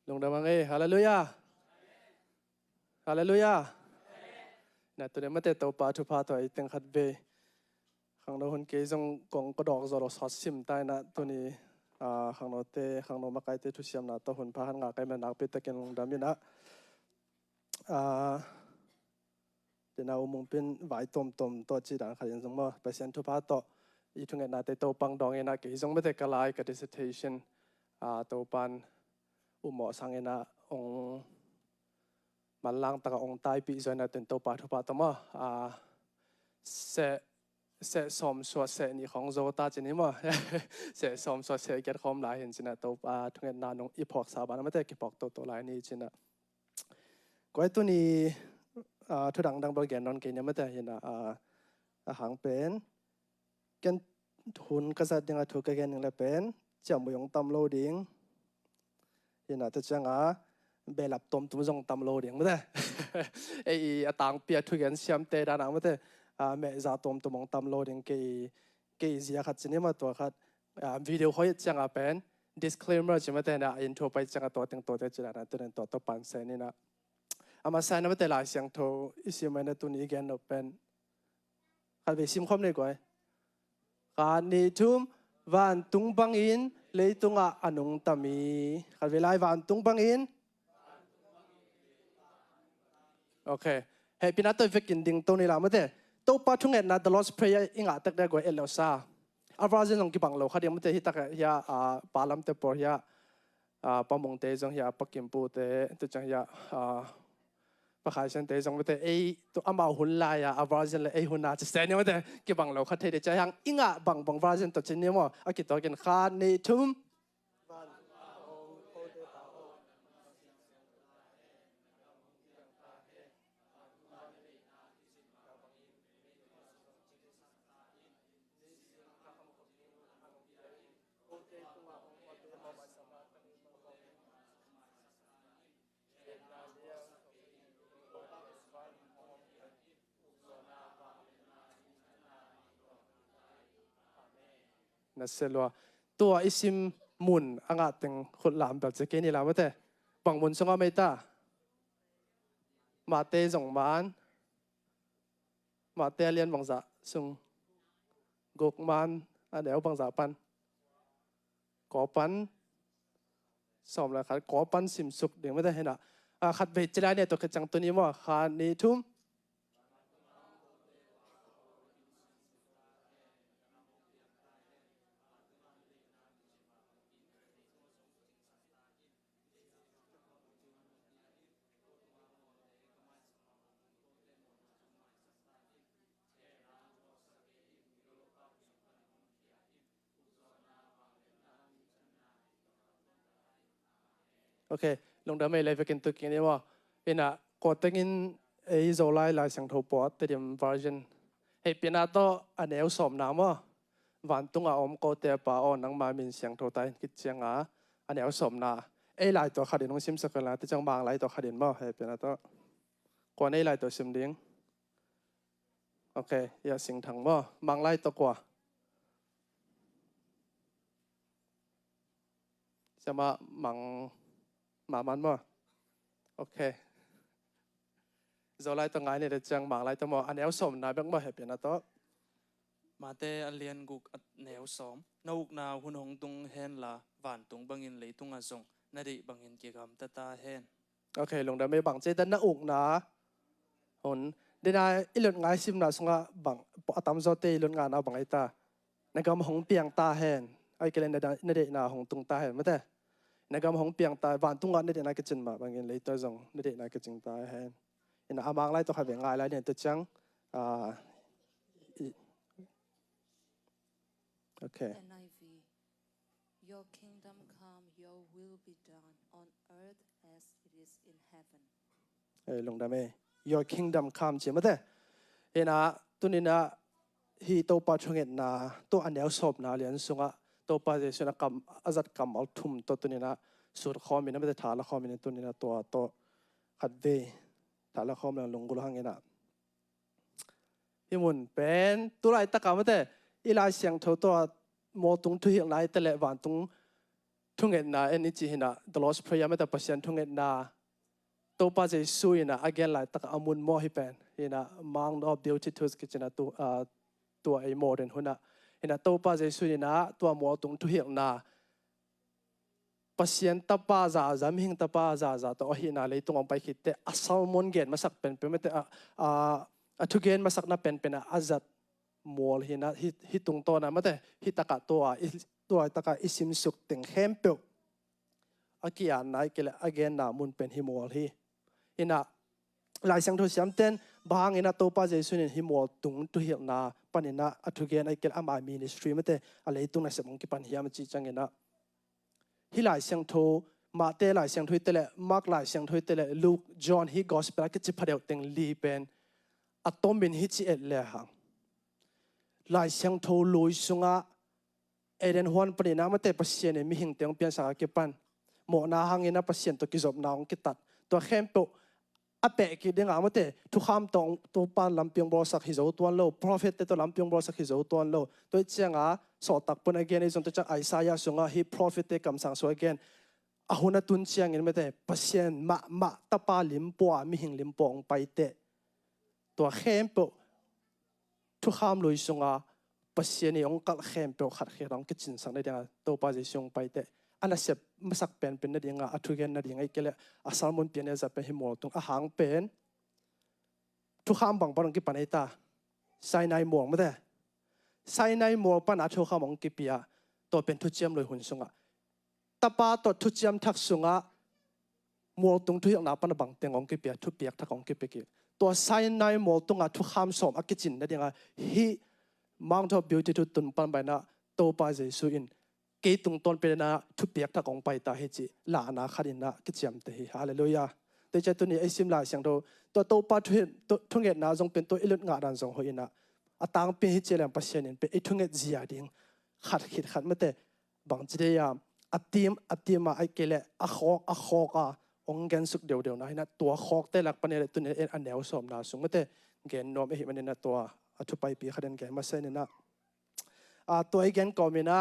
lung damang hallelujah hallelujah na tu ne mate to pa thu pa to ai teng khat ve khang no hun ke jong kong ko dok zoro sot sim tai na tu ni khang no te khang no ma kai te thu siam na to hun pa han nga kai ma nak pe ta ken lung dam ina te na umung pin vai tom tom to chi dan khat jong ma pa sian thu pa to i thu nge na te to pang dong ina ke jong mate kalai ka dissertation to pan umo sang ina ongมันลังตะกองตายปีจอยนะเป็นตัวปาทุปาตมะเสสมสวดเสนี่ของโซตาจินิมะเสสมสวดเสเกิดคอมหลายเห็นจินะตัวปาทุกเงินนานงอีพอกสาบานไม่ได้กี่พอกตัวหลายนี่จินะก็ไอ้ตัวนี้ทุดังดังบริเกนนนเกินยังไม่ได้เห็นหางเป็นกันหุ่นกษัตริย์ยังถูกกันยังเลยเป็นเจ้ามือยงตำโลดิ้งเห็นตัวจังเบลับต้มตุ้มจงตำโลเดียงไม่ได้ไอ้ต่างเปียทุกอย่างเชื่อมเตะด้านหลังไม่ได้แม่จะต้มตุ้มตำโลเดียงกี่เสียขัดจีนี่มาตัวขัดวิดีโอเขาจังเป็น disclaimer ใช่ไหมแต่เนี่ยอินโทรไปจังตัวเต็งตัวเด็ดจีน่ะตัวนั้นตัวปันเซนี่นะมาใส่นั่นไม่ได้หลายเสียงโทรอีสิมันตัวนี้แกนเป็นขัดไปซิมคอมเลยก่อนการนี้ทุ่มวันตุ้งบังอินเลยตุ้งอนุงตามีขัดเวลาวันตุ้งบังอินโอเคเฮ้ยพี่นัทตัวฟิกินดิ้งตัวนี้ละมั้งเด้ตัวปัจจุบันนะ The Lord's Prayer อิงอาตักได้กว่าเอลซ่าอาวาเจนงกิบังโลเขาเดียวมั้งเด้ที่ตักเฮียปาลัมเตปอเฮียปามงเตจงเฮียปักกิมปูเตตัวจังเฮียปะขายเซนเตจงมั้งเด้ตัวอามาหุ่นลายอาวาเจนเลยหุ่นน่าจะเซนเนี่ยมั้งเด้กิบังโลเขาเทเดจะยังอิงอาบังวาเจนตัวเจนเนี่ยมั้งอากิตัวกินข้านี่ทุ่มนั่นเสร็จแล้วตัวอิสิมมุนอ่างตึงขุดหลามแบบจะเกินนี่ละมั้งเด้บังมุนส่งไม่ตามาเตจงมันมาเตเลียนบังษาส่งกกมันอันเดียวบังษาปันก่อปันสอบแล้วครับก่อปันสิมสุกเดี๋ยวไม่ได้เห็นขัดเวทเจริญเนี่ยตัวกระจังตัวนี้ว่าขานี้ทุ่มโอเคลงดำไม่เลยไปกินตัวกินนี่ว่าเป็นกดตั้งอินไอ้โซไลลายเสียงทูปอดเตรียม version เฮ้เป็นตัวอันเดียวสมน้ำว่าวันตุงอมก็เตะป่าอ่อนนังมามีเสียงทูไตกิจเสียงอันเดียวสมน้าไอ้ลายตัวขัดเดินน้องซิมสักแล้วที่จังบางลายตัวขัดเดินบ่เฮ้เป็นตัวกว่าไอ้ลายตัวซิมเลี้ยงโอเคอย่าสิงถังบ่บางลายตัวกว่าจะมามังมามันบ่โอเคจะไล่ตัวไงเนี่ยจังบางไล่ตัวมออันเดียวสมนะเบื้องบ่เห็นเป็นตัวมาเตอเลียนกุกแนวสอมนาอุกนาหุ่นหงตุงเฮนละหวานตุงบังอินเลยตุงอาจงนาดิบังอินเกี่ยมตาเฮนโอเคลงได้ไม่บังเจดันนาอุกนะหุ่นเดี๋ยวนะอีหลุดไงซิมนะสงะบังอัตมโซเตอีหลุดงานเอาบังไอตาในกำหงเปียงตาเฮนไอเกลนนาเดนาหงตุงตาเฮนไม่ได้ในกำหงเปียงตาหวานตุงกันนาเดนากิจมาบังอินเลยตัวจงนาเดนากิจตาเฮนอินอามังไล่ตัวขัดเวงไงไล่เนี่ยตัวจังโอเค NIV Your kingdom come, your will be done on earth as it is in heaven. ลงได้ไหม Your kingdom come ใช่ไหมเด้เห็นตัวนี้นะฮีตัวปัจจุบันนะตัวอันเดียวสอบนะเรียนสุงะตัวปัจจุบันกรรมอาจัดกรรมอัลทุมตัวนี้นะสุดข้อมีนะไม่ได้ถาละข้อมีตัวนี้นะตัวขัดเวถาละข้อมีลงกุลหังเงินะพี่มุนเป็นตัวไรตะกาไม่ได้อีลายเสียงตัวโมตุงทุยอย่างไรแต่ละวันตุง ทุ่งเอ็นนาเอ็นนี่จีหินะตลอดพระยามแต่ปัสยันทุ่งเอ็นนาตัวป้าจะสู้หินะอาเกนไหลตักอามุนโมฮิเป็นหินะมังดอบเดียวที่ทุสกิจนะตัวไอโมเดนหุ่นนะหินะตัวป้าจะสู้หินะตัวหมอตรงทุเหียงนาปัสยันตาป้าจะมิหิงตาป้าจะตัวหินะเลยตรงออกไปคิดแต่อาสามุนเกนมาสักเป็นไม่แต่ทุเกนมาสักนับเป็นอาจัดมัวหินะฮิตรงตัวนะไม่แต่ฮิตากาตัวตากาอิสิมสุกถึงเข้มเปียวอากิยานนายก็เลยอาเกนนามุนเป็นฮิมัวฮีหินะหลายสังทุสยามเต้นบางหินะตัวป้าเจสุนินฮิมัวตุงตุเหียนาปันหินะทุเกนไอเกลอามามินิสทรีไม่แต่อะไรตุงนักเสมงกิปันหิยามจีจังหินะฮิหลายสังทุมาเตหลายสังทุเตเลมาร์กหลายสังทุเตเลลูกจอห์นฮิกอสเปลกิจิพเดียวเต็งลีเป็นอัตโตมินฮิจิเอเลหังหลายสังทุลุยสุงะเอเดนฮวนปรินามาเตปัสเซียนมีหิงเตียงเปียนสากกิปันหมอนาหังอินะปัสเซียนตัวกิจบนาองกิตัดตัวเข้มเปอเปกิเดงอามาเตทุกคำตรงตัวปานลำเปียงบอสักฮิโซตัวโล prophet ตัวลำเปียงบอสักฮิโซตัวโลตัวเจียงสอดตักปน again ไอ้จนตัวจากไอซายาสุงฮี prophet คำสั่งสว again อาหุนัตุนเชียงอินมาเตปัสเซียนมาตาปาลิมปัวมีหิงลิมปองไปเตตัวเข้มเปทุกคำลุยสุงปัสเซียนองกัลเข้มเปขัดเขรังกิจินสังในเดียงตัวปาจิสุงไปเตอันนั้นเสพมาสักเป็นนั่นเองอัทุเกนนั่นเองไอ้เกลี่ยอาสามุนเปียนจะเป็นหิมอตรงอาหางเป็นทุกคำบางปนกิปันไอตาไซนายหมวงไม่ได้ไซนายหมวงปันอาทุกคำบางกิปียตัวเป็นทุเจียมเลยหุ่นสุงตาปาตัวทุเจียมทักสุงหมวงตรงทุกอย่างนับปันบางเตียงของกิปียทุเปียกทักของกิปีกตัวไซนายหมวงตรงทุกคำสมอักจินนั่นเองฮีมังทบบิวตี้ทุตุนปันไปนะตัวปาเจสุอินเกตุงตอนเป็นนะทุบเปียกทักองไปตาเฮจิลานาขัดินนะกิจยมเตหิฮาเลลูยาแต่ใจตัวนี้ไอซิมลาเสียงตัวโตปาทุ่งเอ็ดนาจงเป็นตัวอิลุดงาดันจงหอยนะอาตังเป็นฮิจิเลมปัสเซนินเป็นไอทุ่งเอ็ดจียดิงขัดขิดขัดไม่แต่บางจีเดียอัติมมาไอเกลอะคอกองเกนสุกเดียวนะนะตัวคอกแต่หลักปันเนี่ยตัวนี้เอ็นอันเดียวสมนาสุงไม่แต่เกนนอมไอหิมันเนี่ยตัวทุบไปปีขัดเดินเกนมาเซนินะตัวไอเกนก็มีนะ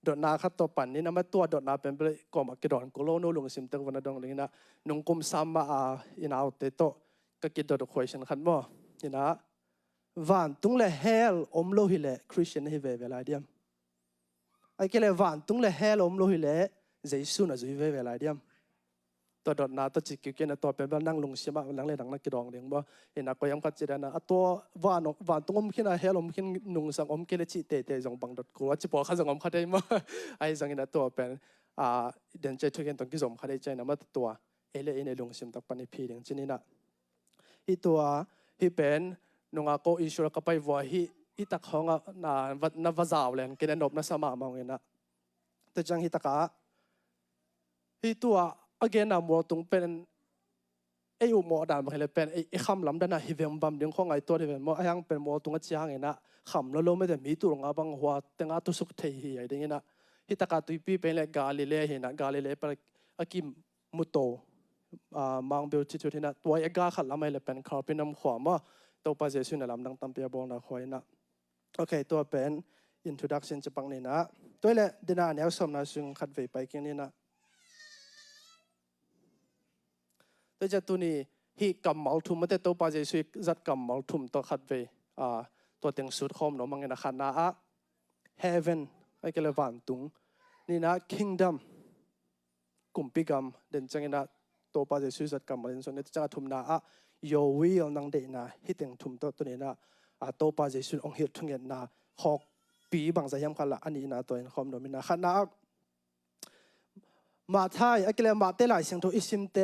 ดอนาขัดตัวปั่นนี่นะมาตัวดอนาเป็นไปก่อมากระดอนกุโลนูลงสิมเตวันดองเลยนะนุ่งกุมซ้ำมาอินาเอาเตโตก็กิดดอดคุยฉันขันบ่นี่นะวันตุงเลเฮลอมโลหิเลคริสเตียนฮิเวเวลาเดียมไอ้เกลวันตุงเลเฮลอมโลหิเลเจสุนะจุยเวเวลาเดียมตัวดอนาตัวจิกเกนตัวเป็นนั่งลงเสียมาหลังเลยหลังนักกระดองเดียงบ่เห็นนะก็ยังกัดจีนะตัววันตุงอมขินเฮลอมขินนุ่งสังอมเกลจิเตจงบังดอดกูว่าจิบอกข้าสังอมขัดได้มั้ยไอ้สังนะตัวเป็นเดินใจทุกอย่างต้องกิจสมขัดได้ใจนะมาตัวเอเลในลงเสียมตักปันในพีเดียงจีนี่นะที่ตัวที่เป็นนงอาโกอิสุรกับไปวัวที่ตักของนาวัจาวเลยกินนบนาสมามาเงินนะแต่จังที่ตักที่ตัวagain นะมัวตรงเป็นไอ้อุโมดานมาเลยเป็นไอ้คำลำดันนะฮิเวมบัมเดียงของไอ้ตัวที่เป็นมัวยังเป็นมัวตรงกับเจ้าเงินนะคำแล้วไม่ได้มีตัวงาบังหัวแต่งาตุสุกเทียไอ้เดียงนะที่ตะการตุยปีเป็นเลยกาลิเลเห็นนะกาลิเลเป็นอากิมุโตมังเบลจิตุที่นะตัวไอ้กาขัดละไม่เลยเป็นคาร์ปินัมขวามาตัวปัจเจสุนลำดังตั้มเปียบองนะคอยนะโอเคตัวเป็น introduction จะปังนี่นะตัวเล่เดินหน้าแนวสมนะซึ่งขัดเวไปกินนี่นะแต่จะตัวนี้ที่กำมัลทุ่มไม่ได้ตัวปัจเจสุจัดกำมัลทุ่มตัวขัดเวตัวเต็งสุดคอมเนาะมังเงินขัดนะheaven ไอ้เกลวันตุงนี่นะ kingdom กลุ่มปีกรรมเดินจังนะตัวปัจเจสุจัดกำมัลส่วนนี้จะทุ่มนะyour will นังเดนะฮิตเต็งทุ่มตัวนี้นะตัวปัจเจสุองค์ฮิตทุ่งเงินนะหอกปีบางสายามขันละอันนี้นะตัวเองคอมโนมินะขันนะมาไทยไอ้เกลมาเตหลายเสียงตัวอิสิมเต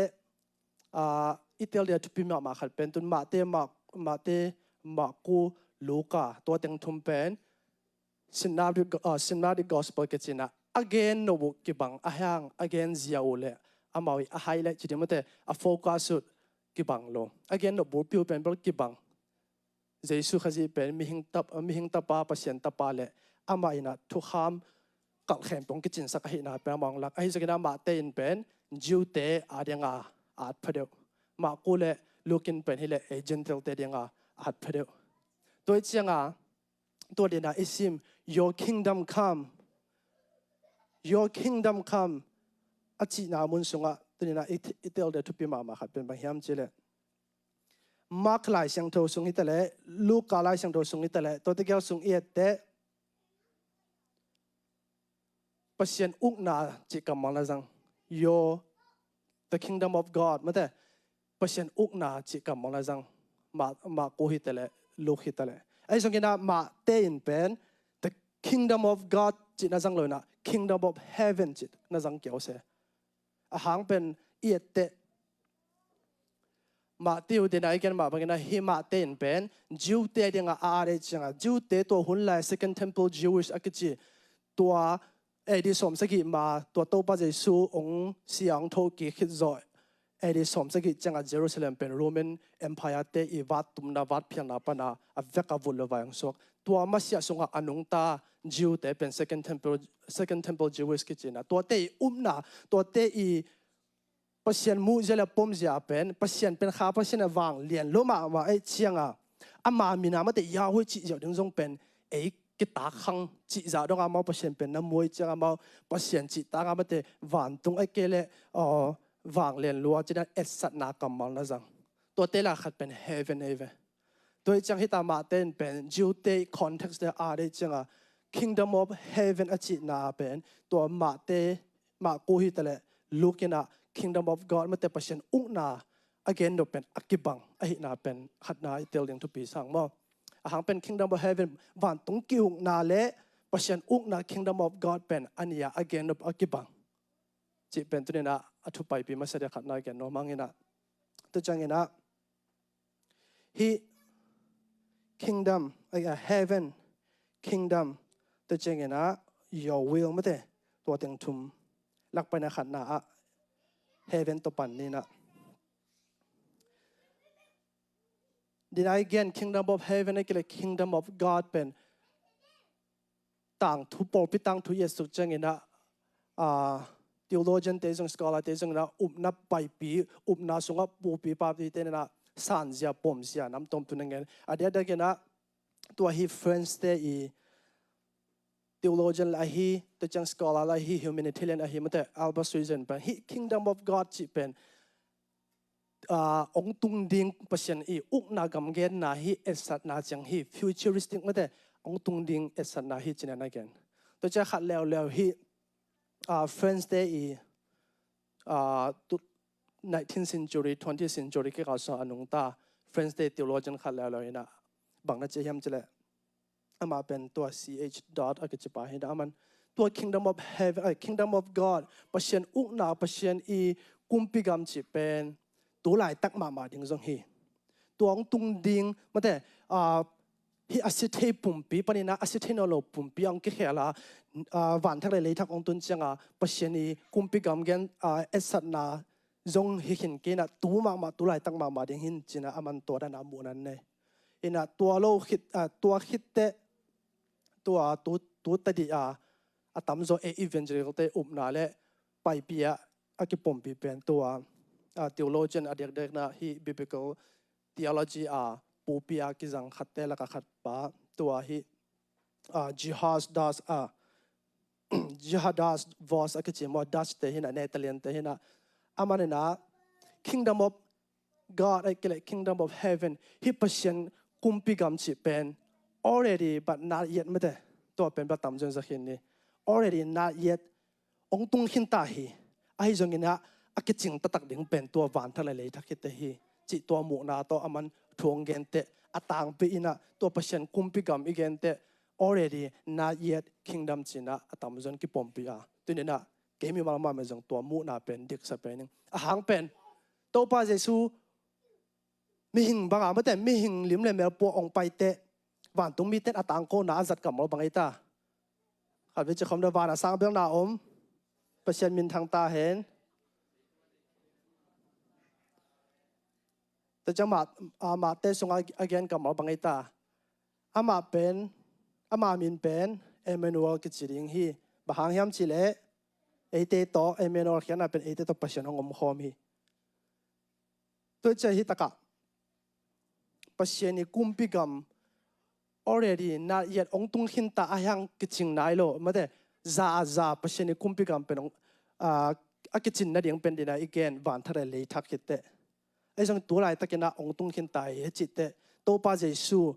อิตาลีทุกปีมาขัดเป็นตุนมาเตมากูลูกาตัวเต็งทุ่มเป็นสินนาดิกอสเปอร์เกจินะ again โนบุกิบังอาหัง again เจียวเลยอามาวิอาไฮเลยจุดนี้มันเตอโฟกัสสุดกิบังลง again โนบุปิวเป็นบล็อกกิบังเจสุขจีเป็นมิหิงตับปาปัสยันตับปาเลยอามาอินะทุกคำกัลเข็มปงกิจินสักหินะเป็นมองหลักไอ้สักนะมาเตนเป็นจิวเตอาเดียงอาดพเดียวมากูเลยลูกินเป็นฮิเลเอเจนเทลเตเดียงอาดพเดียวตัวเจียงตัวเดียนะอิซิม your kingdom come your kingdom come อาจินามุนสุงะตัวนี้นะอิตเอลเดทุปิมาขัดเป็นบางยามเจเลมาร์คลายเสียงโทสุงอิตเลลูกกาลายเสียงโทสุงอิตเลตัวที่เกี่ยวสุงเอียดเตปัศยันอุกนาจิกำมังละจัง your the kingdom of God มาแต่ปัศยันอุกนาจิกำมังละจังมาโกหิตเลลูกหิตเลไอ้สงกินะมาเตอินเป็น the kingdom of God จินะจังเลยนะ kingdom of heaven จินะจังเกี่ยวเสอาหางเป็นเอียดเตมาติวเดนไอกันมาบางนะฮิมาเตนเป็นจิวเตเดียงอาเรจังจิวเตตัวหุ่นไล second temple Jewish อักจิตัวเอดิสมสกิมาตัวโตปาเจซูองเสียงโทกิคิดจอยเอดิสมสกิจังเยรูซาเล็มเป็น Roman Empire เตอีวัดตุมนาวัดเพียงนาปนาอเวกาวุลวายังสกตัวมัสยาสงอนุงตาจิวเตเป็น second temple Jewish กิจินะตัวเตอีนาตัวเตอีปัศยันมูเจลปมเสียเป็นปัศยันเป็นข้าปัศยันวางเลียนลุมาว่าไอ้เชียงอามามีนามาแต่ยาหุจิเจ้าดึงทรงเป็นไอ้กิตาขังจิจ่าดงอามาปัศยันเป็นน้ำมวยจังอามาปัศยันจิตาอามาแต่วานตรงไอ้เกล็วางเลียนลัวจะได้เอสสัตนากรรมมันละจังตัวเตละขัดเป็น heaven ตัวจังฮิตามาเต้นเป็น Jew day context เดอาได้จังkingdom of heaven อจินาเป็นตัวมาเตมากูฮิตะเลลูกินะ kingdom of God มาแต่ปัศยันอุกนา again โดเป็นอักกิบังไอนาเป็นขัดนาเตลเลียงทุปีสังมออาหางเป็น kingdom of heaven วันตรงกิวนาเละปัศยันอุกนา kingdom of God เป็นอันยา again โดอักกิบังจิเป็นตัวนี้นะอธิบายปีมาเสด็จขัดนาแกนโนมังเงินะตัวจังเงินะ he kingdom heaven kingdom ตัวจังเงินะ your will มาแต่ตัวเต็งทุมลักไปนะขัดนาheaven ตัวปันนี่นะ Did I again kingdom of heaven ไอ้เกล kingdom of God เป็นต่างทุปอพิตังทุเยสุจังเงินะtheologian เตจง scholar เตจงนะนับไปปีนับสงบปูปีปาปีเตนะสันเสียปมเสียน้ำต้มตุนเงินเดี๋ยวกันนะตัว he friends เตอี theologian ละฮีตัวจัง scholar ละฮี humanitarian ละฮีมันแต่ Albert Suizen เป็น he kingdom of God จิเป็นองตุงดิงปัศยันอีอุกนากำเกนนาฮีเอสัตนาจังฮี futuristic มันแต่องตุงดิงเอสัตนาฮีจินนั่นเองตัวจะขัดแล้วฮีfriends เตอี19th century 20th century ที่เขาสอนอนุงตา friends เต theologian ขัดแล้วนะบางนัดจะย้ำจะเลยอามาเป็นตัว ch dot อะไรจะไปให้ได้มันตัว kingdom of heaven kingdom of God ปัศยันอุกนาปัศยันอีกุมปิกรรมจิเป็นตัวหลายตักมาดิ่งทรงฮีตัวองตุงดิ่งมาแต่ฮีอาศัยเทปุ่มปีปนินะอาศัยเทนอลปุ่มปีอังกิเขลาวันทั้งเลยทักองตุนจังปัศยันอีกุมปิกรรมกันเอสัตนาจงเห็นกินะตัวมาตัวหลายตักมาดิ่งหินจินะอามันตัวนั้นอามูนั้นเนี่ยอินะตัวโลคิดตัวคิดเตตัวตัดตั้มโซอีเวนต์เรื่องเตอุบนาเลไปปีอากิปมปีเป็นตัวtheologian เด็กๆนะฮี biblical theology ปูปีอากิจังขัดเตละก็ขัดป้าตัวฮี jihadist voice อากิจิมอดัชเตหินะเนเธอร์แลนด์เตหินะอามันนะ kingdom of God ไอ้เกล็ด kingdom of heaven ฮีปัศยันกุมปิกรรมจิเป็น already but not yet ไม่ได้ตัวเป็นประตำจนสักหินนี้ already not yet องตุงหินตาฮีไอ้จงเงินะอากิจิงตักดิ่งเป็นตัววันทั้งเลยทักคิดเตฮีจิตัวหมูนาตัวอามันทวงเกนเตอต่างไปอินะตัวปัศยันกุมปิกรรมอีเกนเต already not yet kingdom จินะอตามจนกิปมปีตัวนี้นะเกมีมาไม่จงตัวหมูนาเป็นดิกสเปนิงหางเป็นตัวป้าเยซูมีหิงบางไม่แต่มีหิงลิมเลยแมวปัวองไปเตวันตรงมีเตอต่างโกนาจัดกับเราบางไอตาขัดวิจิคมเดวานะสร้างเบื้องหน้าปัศยันมินทางตาเห็นแต่จังมาเตสงagain กับเราบางไอตาอามาเป็นอามามินเป็นเอเมนูเอลกิจริงฮีบางยามชิเลเอเตโตเอเมนูเอลเขียนเป็นเอเตโตปัศยันของอมโฮมีตัวใจฮิตกะปัศยันกุมปิกรรม already not yet องตุงหินตาอายังกิจิงนายโลมาแต่ za pasien kumpi kam penong akichin na ding pendina again van thare le thak hitte ai jong tu lai takena ong tung khin tai he chitte to pa jesu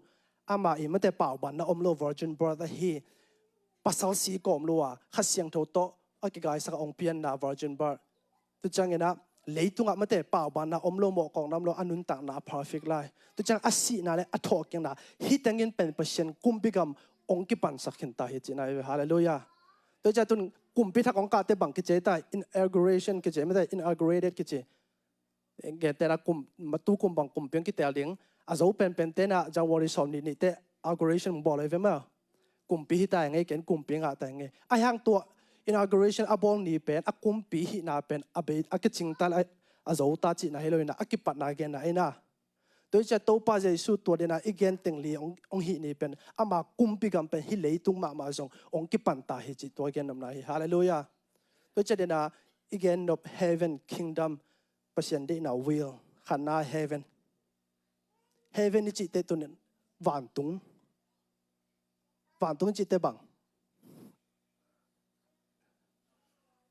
ama imate pau ban na omlo virgin birth hi pasal si kom lowa khasiang tho to akigai sak ong pian na virgin birth tu changena leitunga mate pau ban na omlo mo kong nam lo anun tak na perfect lai tu chang asi na le athok yang na hi tangin pen pasien kumpi kam ong ki pan sak khin ta hi china hallelujah tôi cho tôi cùng biết thắc ông cả tế bằng cái chế tài inauguration cái chế mà tại inaugurated cái chế cái tế là cùng mà tu cùng bằng cùng biến cái tế liếng à dấu pen tế na trong world sòng này tế inauguration bỏ lại với mà cùng biết tại ngay cái cùng biến à tại ngay ai hàng tua inauguration abol ni pen à cùng biết na pen à bị à cái chính ta lại à dấu ta chỉ na hello na à cái bắt na cái na ai na tôi cho tôi ba giờ suốt tuổi na again tiếng li ông hi ni pen ama kumpi gam pen hi lấy tung mà xong ông cái pan ta hi chỉ tôi again năm nay hallelujah tôi cho na again of heaven kingdom pasien de na will khana heaven ni chỉ te tu nen vạn tung chỉ te bằng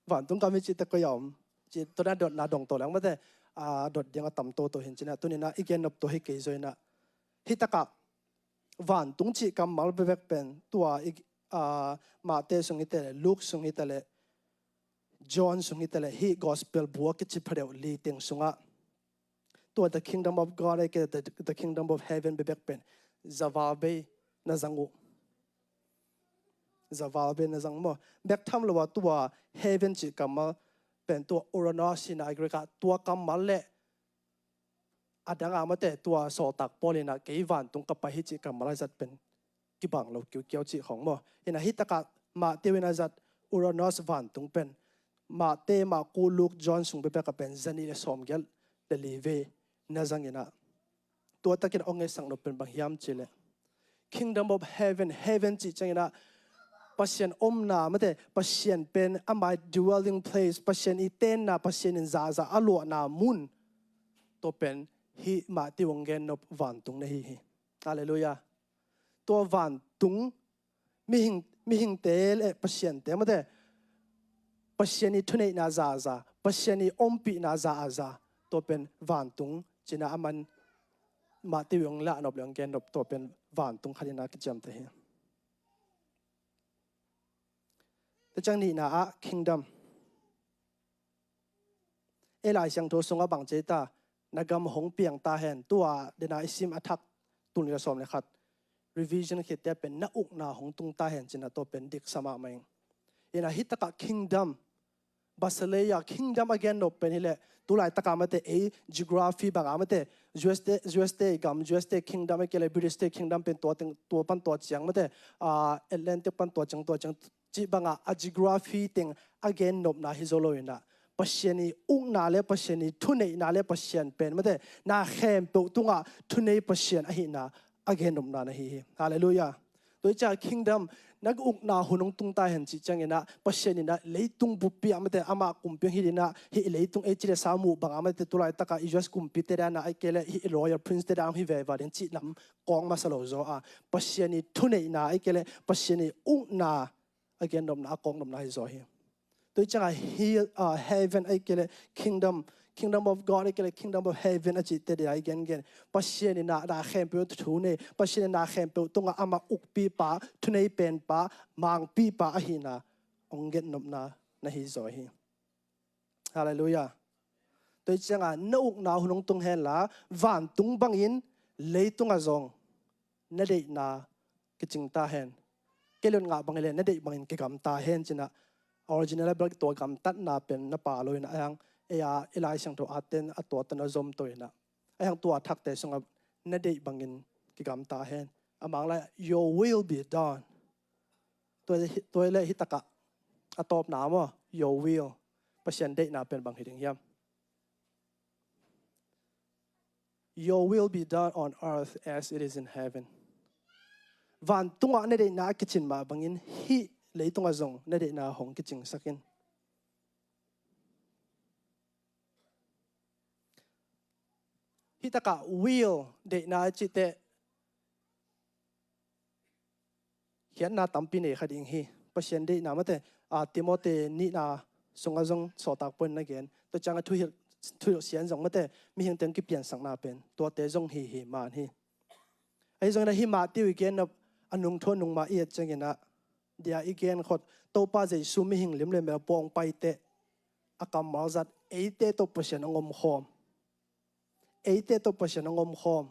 vạn tung kami chỉ te có yom chỉ tôi đã đột na dong tổ lắm mà thế đột yang tầm to hiện trên tôi nên là again of to hi cái rồi na hi taka van tung chỉ cầm mal bebek pen tua mà te sung ite Luke sung ite le John sung ite le hi gospel bua cái chỉ phadeu li ting sunga tua the kingdom of God cái the kingdom of heaven bebek pen zawabe na zang mo bek tham lo tua heaven chỉ cầm pen tua Uranus in agrika tua kam mal le adang amate tua so tak polina ke van tung ka pahi chi kam mal zat pen ki bang lo kyu chi khong mo ina hitaka ma tewina zat Uranus van tung pen ma te ma ku Luke John sung be ka pen zani le som gel le live na zangina tua takin onge sang no pen bang hiam chile kingdom of heaven chi changina pasien omna mate pasien pen amai dwelling place pasien iten na pasien in za alo na mun to pen hi ma ti wongen no van tung na hi hallelujah to van tung mi hing te pasien te mate pasien i thune na za pasien i ompi na za to pen van tung china aman ma ti wong la no blang gen no to pen van tung khalina ki jam te hi chẳng ni na kingdom elai sang tho songa bang che ta nagam hong piang ta hen tua dena isim athak tun la som le khat revision khit te pen na uk na hong tung ta hen china to pen dik sama mai ina hitaka kingdom basaleya kingdom again no pen hele tulai taka mate a geography bang amate USA kingdom ke le British kingdom pen to pan to chiang mate Atlantic pan to chang chi banga a geography ting again nop na hizoloina pasiani ung na le pasiani thune na le pasian pen mate na khem pe tunga thune pasian a hi na again nop na hi hallelujah toi cha kingdom nag uk na hunong tung ta hen chi changena pasiani na leitung bupi amate ama kumpi hi na hi leitung e chile samu banga amate tulai taka ijus kumpi te na aikele hi royal prince te dang hi ve va den chi lam kong masalo zo a pasiani thune na aikele pasiani ung na again dom na kong dom na zo hi tôi changa heaven aikele kingdom of God aikele kingdom of heaven a chi te de again pasien na da khem pe thu ne pasien na khem pe tunga ama ukpi pa thunei pen pa mang pi pa a hi na ongen nom na hi zo hi hallelujah tôi changa no uk na hunong tung hen la van tung bang in leitung a zong na de na kiching ta hen kelon nga bangile na de bangin ke gam ta hen china original bag to gam tat na pen na pa loin ayang eya elai sang to aten ato tan zom toina ayang to athak te songa na de bangin ke gam ta hen amang la your will be done to le hitaka atop na mo your will pasien de na pen bang hiding yam your will be done on earth as it is in heaven van tunga na de na kitchen ma bangin hi leitunga zong na de na hong kitching sakin hitaka will de na chite hian na tampi ne khading hi ประเสริฐได้นะมาแต่ติโมเตนี่นะสงฆ์จงสอดตักปนนักเกณฑ์ตัวจังทุยเสียนจงมาแต่มีเห็นเต็มกิเปลี่ยนสังนาเป็นตัวเตจงหิมานี่ไอ้จงได้หิมาติวิเกนอันนุ่งทนนุ่งมาเอียดจังเกนะเดียอีเกนขดโตป้าใจซูมิหิงเลี้ยมเลยแบบปองไปเตะอากำมาจัดเอเตตัวประเสริฐงมขอมเอเตตัวประเสริฐงมขอม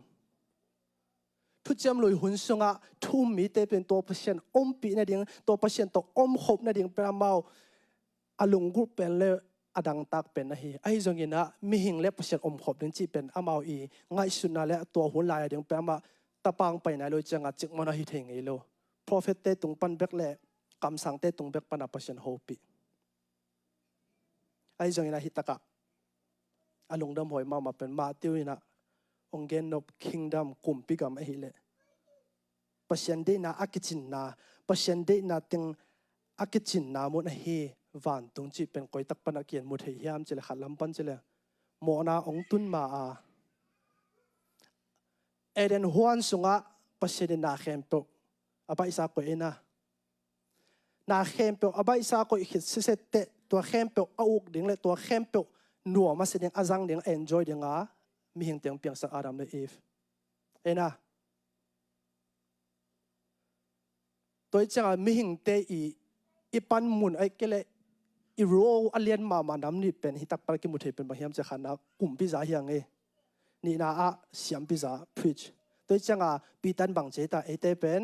ทุกจำเลยหุ่นสงะทุ่มมีเตเป็นตัวประเสริฐอมปีนั่นเองตัวประเสริฐตัวอมขบนั่นเองเป็นเมาอลุงกุเป็นเลยอดังตักเป็นนะฮีไอ้จงเงินะมีหิงเล็บประเสริฐอมขบนึงจีเป็นอามาอีง่ายสุดนั่นแหละตัวหุ่นลายเดียงเป็นมาตะปางไปไหนเลยจังจิกมันนะฮีเทงไอ้โล prophet เตตุงปันเบกเล่คำสั่งเตตุงเบกปันประเสริฐโฮปีไอ้จงเงินะฮิตตะกะอลุงดำหอยมาเป็นมาติวินะองเกนนบ kingdom กุมปีกรรมไอ้เล่ประเสริฐได้นะอากิจินนาประเสริฐได้นะติงอากิจินนามุนเฮวันตรงจีเป็นก้อยตักปนักเกียนมุดเฮียมเจเลขัดลำปันเจเลโมนาองตุนมาเอเดนฮวนสุงะประเสริฐนาเข้มเปอบัยสาก็เอนะนาเข้มเปอบัยสาก็อิสเสตเตตัวเข้มเปอาอุกดิ่งเลยตัวเข้มเปนัวมาเสดงอาจังดิ่ง enjoy ดิ่งมีหิงเตียงเปียงสักอาดัมและอีฟเอนะตัวจังมีหิงเตอีปันมุนไอ้เกลอีโรอเลียนมาน้ำนี่เป็นฮิตักปากิมุเทเป็นบางอย่างจะขันนะกลุ่มพิจารยังไงนี่นะเสียมพิจาร preach ตัวจังปีตันบางเจตาเอเตเป็น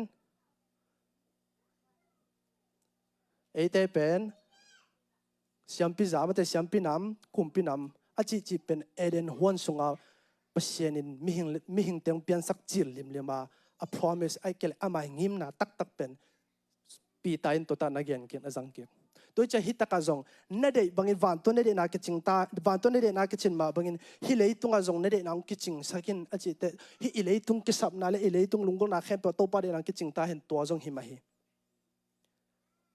เสียมพิจารไม่แต่เสียมปีน้ำกลุ่มปีน้ำอาจิเป็นเอเดนฮวนสงาเปเชียนินมีหิงเตียงเปลี่ยนสักจิลลิมเลยมาa promise ไอ้เกลอามางิมนะตักเป็นปีตาอินตัวตานักเรียนกินอาจังกินตัวจะฮิตตะกะจงนั่นเด็กบางอินวันตัวนั่นเด็กนักกิจตาวันตัวนั่นเด็กนักกิจมาบางอินฮิเลยตุงอาจงนั่นเด็กนักกิจสักินอาจิตฮิอิเลยตุงกิสับนั่นเลยอิเลยตุงลุงก็นักเข้มตัวโตปาเด็กนักกิจตาเห็นตัวจงหิมาฮิ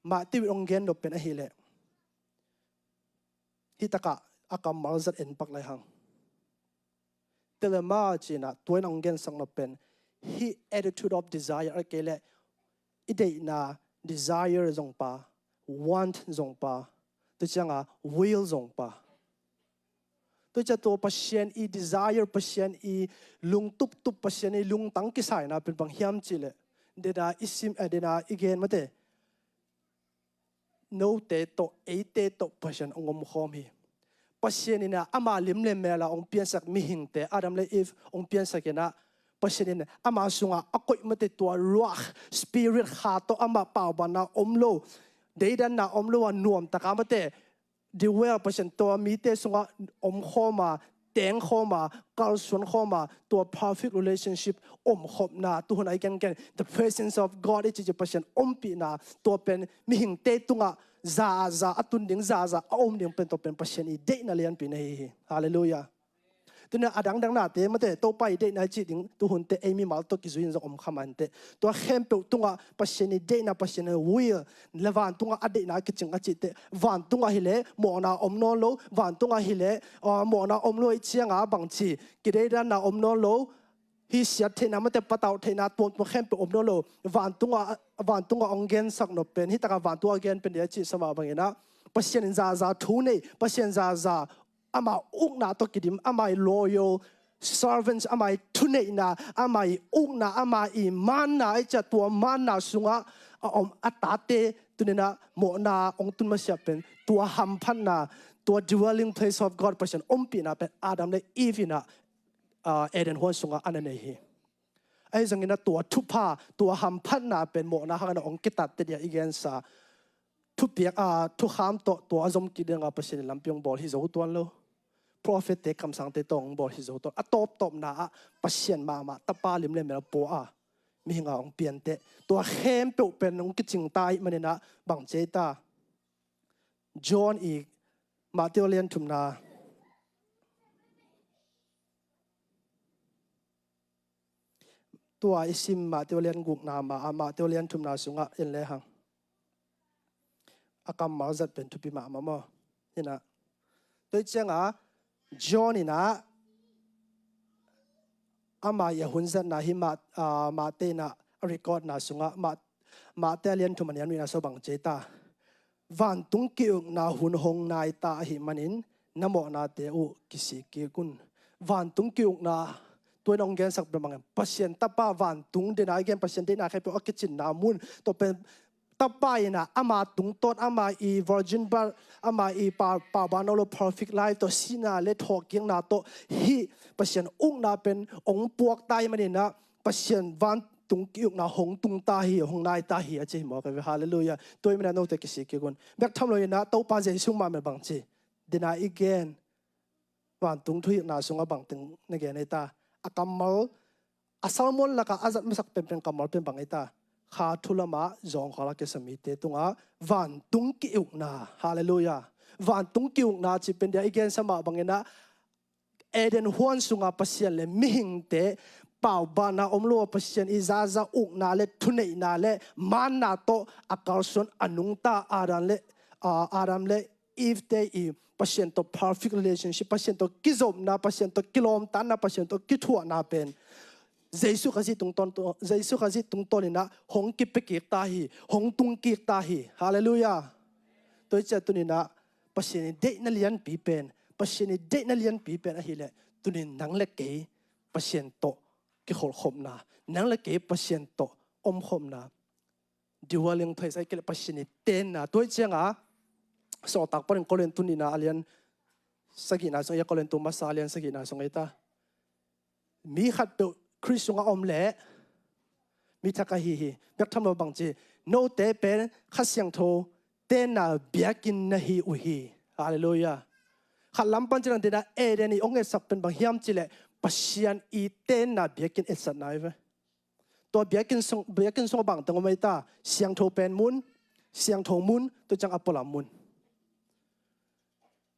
มาที่วิองเกนดเป็นฮิเลยฮิตตะกะอากำมาจัดเอ็นปักเลยหังเตลมาจีน่ะตัวองเกนสังนเป็นhe attitude of desire อะไรเลยอีเดน่ะ desire จงปา want จงปาตัวจังwill จงปาตัวจะตัวปัจเจนอี desire ปัจเจนอีลุงตุบปัจเจนอีลุงตั้งกิสายนะเป็นบางยามจิเลเดน่ะอิสิมเดน่ะอีเกนมาเต no เตโตเอเตโตปัจเจนองมคอมฮีปัจเจนนี่นะอามาลิมเลมเมล่าองเปียนสักมิหิงเตอาดัมเลอีฟองเปียนสักนะปัจเจนอามาสุงอากอยมาเตตัวรัวสปิริตขาโตอามาป่าวบานาอมโลเดียนนาอมโลวันนวมตะกามาเตดีเวลปัจเจนตัวมีเตสุงอมข้อมาเต็งข้อมาการส่วนข้อมาตัว perfect relationship อมขบนาตัวไหนกัน the presence of God ที่จะปัจเจนอมปีนาตัวเป็นมิหิงเตตุงซาตุนดิ่งซาอมดิ่งเป็นตัวเป็นปัจเจนอีเดนเลียนปีนี้ฮาเลลูยาตัวนี้อดังดังนาเตมาเตตัวไปเดนายจิตดิ่งตัวหุ่นเตเอมีมาตัวกิจุนจะอมขมันเตตัวเข้มเปตัวปัจเจนเดนาปัจเจนวิลเลวันตัวอดีตนากิจงอจิตเตวันตัวฮิเลโมนาอมโนโลวันตัวฮิเลโมนาอมโลอิเชียงบังชีกิเดดานาอมโนโลฮิเสียเทนามาเตปะตาวเทนาตัวเข้มเปอมโนโลวันตัวองเกนสักนเป็นฮิตากวันตัวองเกนเป็นเดียจิสมาบังเงนะปัจเจนซาทูเนปัจเจนซาอามาอุกนาตกิดิมอามา loyal servants อามาทุเนนาอามาอุกนาอามาอีมันนาไอจัตัวมันนาสุงะอัตตาเตตุเนนะโมนาองตุนมาเสียเป็นตัวหัมพันนาตัว dwelling place of God ประชันอมปีนาเป็นอาดัมและอีฟนาเอเดนฮวนสุงะอันนั้นเองไอ้จังเงินตัวทุพาตัวหัมพันนาเป็นโมนาฮังนาองกิตัดเดียอีเกนซาทุเปียกทุขามตัวอารมณ์กิเดงประชันลำเปียงบอลฮิโซตัวโลprophet เตคำสั่งเตตองบอกที่สุดตัวตบนาปัจเจียนมาตะปาลิมเลมเมลปัวมีหงองเปลี่ยนเตตัวเข้มเปเป็นองกิจิงตายมันเนี่ยนะบังเจตาจอห์นอีกมาเตียวเลียนทุมนาตัวอิซิมมาเตียวเลียนกุกนามาเตียวเลียนทุมนาสุงะเอ็นเลหังอากำมาจัดเป็นทุปิมาโมนี่นะตัวเจ้าจอห์นนี่นะอามาอย่าหุ่นสันนะฮิมาเตนะรีคอร์ดนะสุงะ มาเตเลียนทุมันยันวินาสบังเจตาวันตุงกิอุกนาหุนหงนายตาหิมันินนโมนาเตอุกิสิกิกุนวันตุงกิอุกนาตัวน้องแกนสักประมาณปัสเซียนตาป้าวันตุงเดนายแกนปัสเซียนเดนายใครเป็นอักจินนามุนตัวเป็นตาป้านะอามาตุงต้นอามาอี virgin บาอามาอีปาบานอโล perfect life ตัวสีนาเลทอกยังนาตัวฮีปัสเซียนอุ้งนาเป็นองค์ปวกตายมันนี่นะปัสเซียนวันตุงกิอุกนาหงตุงตาฮีหงนายตาฮีอาจจะหมอกันฮาเลลูยาตัวมันนั่นโนเตกิสิกิกุนแบกทำเลยนะตัวป้าเจสุมามันบังจีเดนายอีกแกนวันตุงทุยนาสุงอาบังตึงในแกนในตาอากำมลอาสาลมลละก็อาจัดไม่สักเป็นกำมลเป็นบังไอตาข้าทุลมาจงขอละเกสมิเตตุงอาวันตุงกิอุกนาฮาเลลูยาวันตุงกิอุกนาจีเป็นเดียอีกแกนสมาบังเงนะเอเดนฮวนสุงอาปัสเซียนเลมิหิงเตป่าวบานาอมโลปัสเซียนอิซาซาอุกนาเลทุเนนาเลมันนาโตอากาศส่วนอนุงตาอารัมเลif they pasyento perfect relationship pasyento kizom na pasyento kilom tan na pasyento kithua na pen jesu kasi tung ton na hong ki pekik ta hi hong tung ki ta hi hallelujah toi cha tu ni na pasyeni de na lian pi pen pasyeni de na lian pi pen a hi le tunin nang le ke pasyento ki khol khom na nang le ke pasyento om khom na diwaling phai sai ke pasyeni ten na toi changa so tak parin kolen tunina alian sagina so ya kolen tu masalian sagina so ngita mi khat pe krisunga omle mi thaka hi bek thamo bangchi no te pen khasyang tho te na biakin na hi u hi hallelujah khalam pan chang dena e deni onge sak pen bang hiam chile pasian i te na biakin esat nai ve to biakin song bang tang mai ta siang tho pen mun siang tho mun to chang apolam mun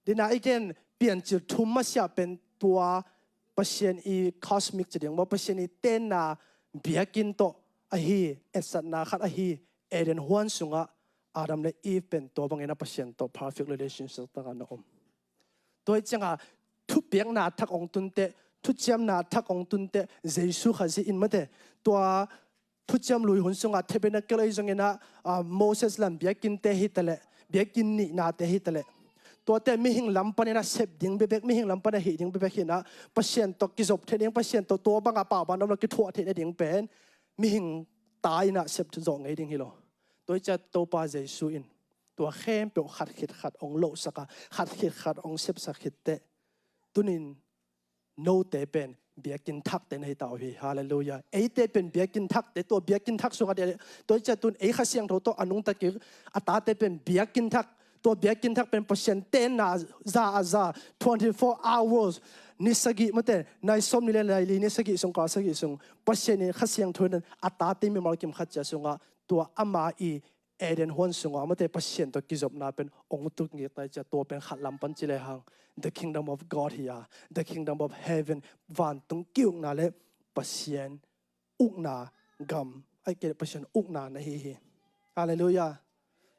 ดีน่าอีกเปลี่ยนจุดทุ่มมาเสียเป็นตัวเปอร์เซ็นต์อีคอสมิกจะเรียกว่าเปอร์เซ็นต์อีเต้นนาเบียกินโตอะฮีเอสัตนาขัดอะฮีเอเดนฮวนสุงะอาดัมและอีฟเป็นตัวบางอย่างนะเปอร์เซ็นต์ตัว perfect relationship ต่างกันนะโดยจังทุบเบียงนาทักองตุนเตทุจยมนาทักองตุนเตเจสุขัดอินมาเตตัวทุจยมลุยหุ่นสุงะเทเป็นนักเกลือจังเงนะโมเสสลัมเบียกินเตฮิตเลเบียกินนี่นาเตฮิตเลตัวแต่ไม่หิงลำปนนะเสพดิ้งเบบกไม่หิงลำปนหิดิ้งเบบกเห็นนะเปอร์เซ็นต์ตกิจบเทดิ้งเปอร์เซ็นต์ตัวบางอาป่าบางน้ำเราคิดทั่วเทดิ้งเป็นไม่หิงตายนะเสพจงไงดิ้งฮิโลตัวจะตัวปาเจสุอินตัวเข้มเปล่าขัดองโลสักขัดองเสพสักเตตุนินโนเตเป็นเบียกินทักเตในเตาฮีฮาเลลูยาเอเตเป็นเบียกินทักเตตัวเบียกินทักสุขเดียตัวจะตุนเอข้าเสียงตัวอนุงตะกี้อัตตาเตเป็นเบียกินทักตัวเบียกินทักเป็นเปอร์เซ็นต์เต้นนะซา24 hours นิสกิมาเต้ในสมนิเลนในลีนิสกิสงกาสกิสงเปอร์เซ็นต์นี้ข้าเสียงทุนนั้นอัตตาเต็มไม่มากิมขัดจะสงะตัวอามาอีเอเดนฮวนสงะมาเต้เปอร์เซ็นต์ตัวกิจบนาเป็นองค์ตุกเงียแต่จะตัวเป็นขัดลำปันจิเลหัง the kingdom of God here the kingdom of heaven วันตุงกิ้วนาเลเปอร์เซ็นต์อุกนากำไอเกลเปอร์เซ็นต์อุกนาในฮีฮาเลลูยา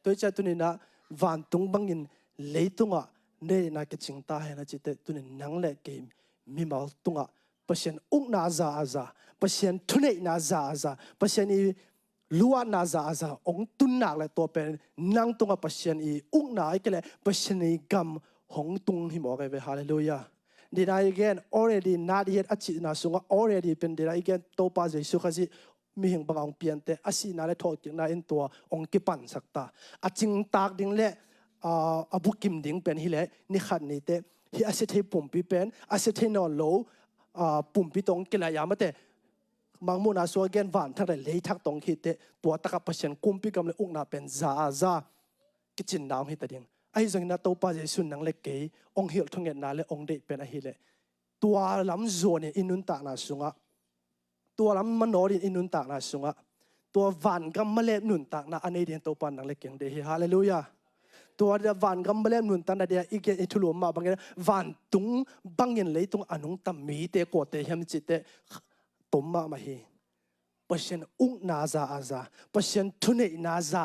ตัวจะตุนินะวันตุงบังยินเลยตุงอ่ะเนี่ยนักจิงตาเห็นนะจิตเตตุนินนังเล็กเกมมีมาตุงอ่ะเปอร์เซ็นต์อุกนาซาเปอร์เซ็นต์ทุเนนาซาเปอร์เซ็นต์อีลัวนาซาองตุนนักเลยตัวเป็นนังตุงอ่ะเปอร์เซ็นต์อีอุกนาไอ้เกลเปอร์เซ็นต์อีกำหงตุงหิมอกไปฮาเลลูยาดีนาย again already not yet อจินาสุง already เป็นดีนาย again โตปาเจสุขสิมีหิงบางองเปลี่ยนแต่อาศินาเลทอกินาอินตัวองกิปันสักตาอาจิงตากดิ้งเล่อาบุกิมดิ้งเป็นฮิเล่นิขัดนี่เตฮิอาศัยปุ่มปีเป็นอาศัยนอนโลปุ่มปีตรงกิลายามาเตบางมุนาสัวเกนวันทั้งแต่เลยทักตรงฮิเตตัวตะกับเปอร์เซ็นต์กุมปีกำเลยอุกนาเป็นซากิจินดาวฮิตดิ้งไอ้จังนั้นตัวป้าเจสุนนังเล็กเกยองฮิลทงเงินนาเลองเดเป็นอะฮิเล่ตัวลำโซนอินุนตานาสุงะตัวลำมันนอรินอินุนตากนาสุงะตัววันกัมมาเล่นุนตากนาอันนี้เดียนตัวปันนังเล็กยังเดียฮาเลลูยาตัววันกัมมาเล่นุนตากนาเดียอีกอย่างทุลุมมาบางอย่างวันตุงบางอย่างเลยตุงอนุงตัมมีเตโกเตยมจิตเตตุมมาฮีเปอร์เซ็นต์อุกนาซาเปอร์เซ็นต์ทุเนนาซา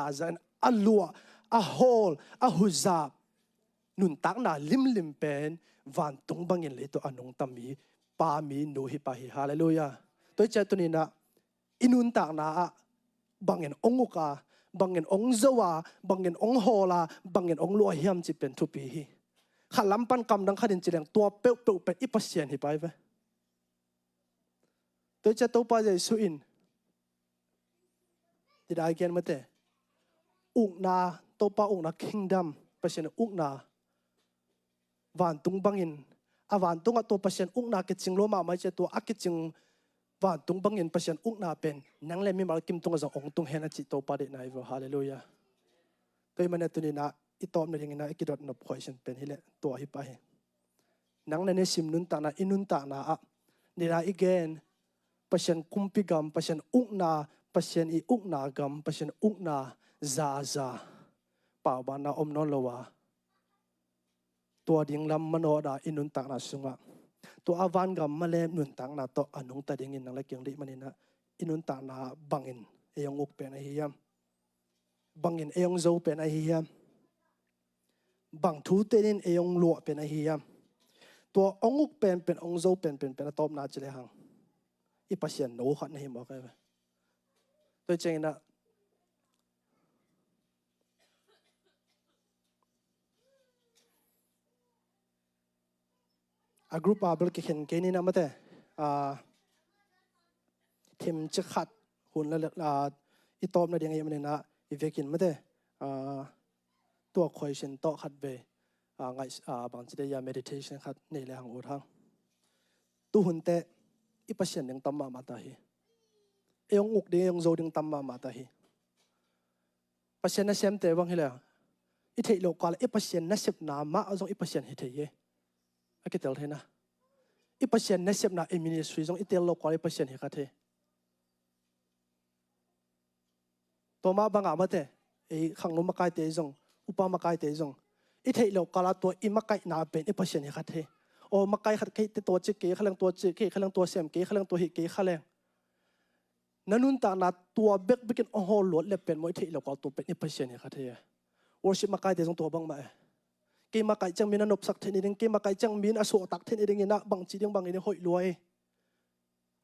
อัลลัวอะโฮลอะฮุซานุนตากนาลิมเป็นวันตุงบางอย่างเลยตัวอนุงตัมมีปามีนูฮิปาฮีฮาเลลูยาตัวเจ้าตัวนี้นะอินุนตากนา bangin onguka bangin ongzawa bangin onghoola bangin onglua hiam chi pen thupi hi khalampan kam dang khadin chileng tua pe pe pe ipasian hi pai ve tôi cha to pa Jesu in ti dai gen mate ukna to pa ukna kingdom pasien ukna van tung bangin avan tung a to pasien ukna ke chinglo ma mai che to akiching van tung bangin pasien ukna pen nang le mi mal kim tung azong ong tung hena chi to pa de nai vo hallelujah tôi mane tuni na itom na ring na ikidot no question pen hile to hi pa he nang le ne sim nun ta na inun ta na a ni ra again pasien kumpi gam pasien ukna pasien i ukna gam pasien ukna za pa ba na om non lowa tua ding lam mano da inun ta na sunga to avan gam male nun tang na to anung ta ding in nang la kyang ri manina inun ta na bangin eyong uk pen hi yam bangin eyong zo pen hi yam bang thu tenin eyong lo pen hi yam to onguk pen ong zo pen top na chile hang ipasian no khat na hi mo kai tôi cheng na a group abel ke khen ke ni na mate thêm chiếc khát hun là itom na ding yem na ivekin mate tua question to khat ve ngai bang chide ya meditation khat nei le hang ur hang tu hun te ipasian ding tamma ma ta hi eyong uk ding eyong zo ding tamma ma ta hi pasien na sem te bang hila i thei lo kala ipasian na sep na ma azong ipasian hi thei ye akitel thena ipasian na sep na ministry zong itel lo kala ipasian hi kha the to ma banga mate e khang no makai te zong upa makai te zong i thei lo kala to i makai na pen ipasian hi kha the o makai khat ke te to che ke khalang to che ke khalang to sem ke khalang to hi ke khaleng nanun ta na tua bek bekin ohol lot le pen moi thei lo kal to pen ipasian hi kha the worship makai te zong to bang ma ke makai chang min anop sak the ni ding ke makai chang min aso tak the ni ding ina bang chi ding bang ni hoi luai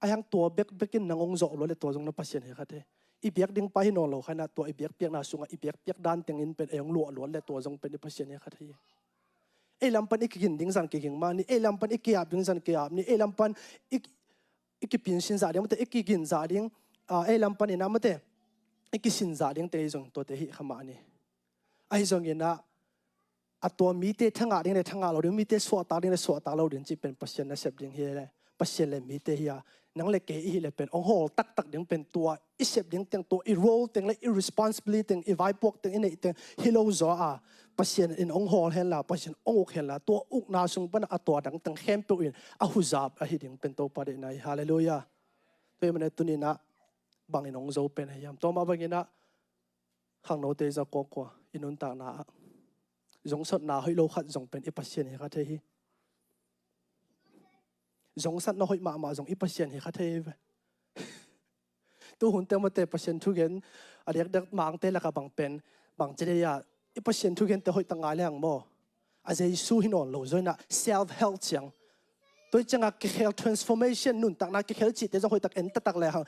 ayang to bek bekin nangong zo lo le to zong na pasien hi kha the i biak ding pa hi no lo khana to i biak piak na sunga i biak piak dan teng in pen ayong lo le to zong pen ipasian hi kha the e lampan ikin ding zan ke ging ma ni e lampan ikiap ding zan ke ap ni e lampan ikipin sin za ding mate ikigin za ding e lampan ina mate ikisin za ding te zong to te hi khama ni ai zong ina ato mi te thanga ding le thanga lo ding mi te so ta ding le so ta lo ding chi pen pasien na sep ding hi le pasien le mi te hi nang le ke hi le pen ong hol tak ding pen tua i sep ding teng to i role teng le irresponsibility teng i vai pok teng in teng hilo zo pasien in ong hol hen la pasien ong uk hen la to uk na sung pan ato dang teng hem pe in a huzap a hi ding pen to pa de nai hallelujah to mane tunina bang in ong zo pen yam to ma bangina khang no te za ko inun ta na zong sat na hoi lo khat zong pen ipasian hi kha the hi zong sat na hoi ma zong ipasian hi kha the tu hun te mate pasien thu gen ariak dak mang te la ka bang pen bang chede ya ipasian thu gen te hoi tanga lang mo a Jesu hin on lo zoina self help chang tôi changa ke health transformation nun tak na ke health chi te zong hoi tak en ta tak le ha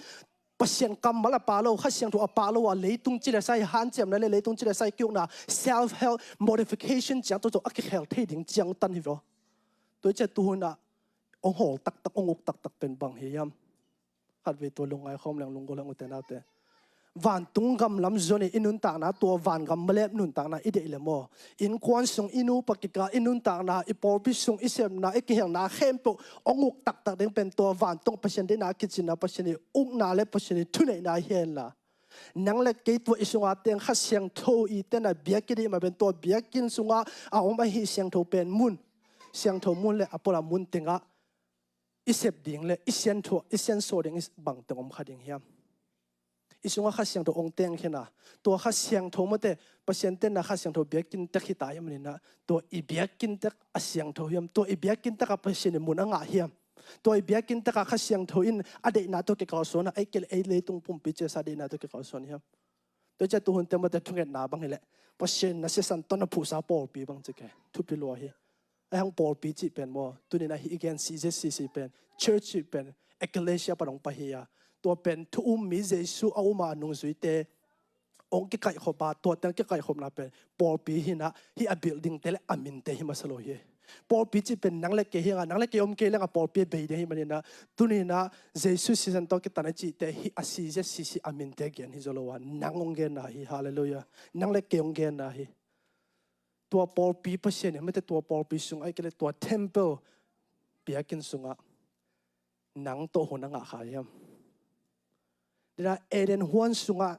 pasien kam mala palo khasiang thu apalo a leitung chi le sai han chem na le leitung chi le sai kyuk na self help modification chang to a ke health the ding chang tan hi ro tôi che tu na ong hol tak ong uk tak pen bang hi yam khat ve to lungai khom lang lung go lang uten ate van tung gam lam zone inun ta na to van gam malep nun ta na ide ile mo in kwan sung inu pakika inun ta na ipor pi sung isem na ikihel na khempo onguk tak ding pen to van tung pasien de na kitchen na pasien uk na le pasien thune na hen la nang le ke to isunga teng kha siang tho i te na biakidi ma ben to biakin sunga a oma hi siang tho pen mun siang tho mun le apola mun tenga isep ding le isen tho isen so ding is bang tengom khading hiam isunga kha siang tho ong teng khena to kha siang tho mate pasien ten na kha siang tho biakin te khita yam ni na to i biakin te a siang tho hiam to i biakin te ka pasien mun anga hiam to i biakin te ka kha siang tho in ade na to ke ka so na ai kel ai le tung pum pi che sa de na to ke ka so ni hiam to cha tu hun te mate thunget na bang hele pasien na se san to na phu sa por pi bang che ke thu pi lo hi ai hang por pi chi pen mo tu ni na hi again CJCC pen church chi pen ecclesia pa dong pa hi ya to ตัวเป็นทุ่มมีเจสุเอามาหนุ่งสุยเตองค์กิไก่ขบาตัวเต็งกิไก่ขบนาเป็นปอปีหินะฮีอาบิลดิ้งเตเลอามินเตหิมาสโลเยปอปีจีเป็นนังเล็กเกหิงนังเล็กเกอมเกเลงปอปีเบย์เดหิมันนะตุนีนะเจสุซีซันโตกิตันจีเตฮีอาซีเจซีซีอามินเตเกนฮิโซโลวานังองเกนะฮีฮาเลลูยานังเล็กเกองเกนะฮีตัวปอปีเปอร์เซ็นต์ไม่แต่ตัวปอปีสุงไอเกเลตัวเทมเพิลเปียกินสุงะนังโตหัวนังอาขายมเดี๋ยวเอเดนฮวนสุงะ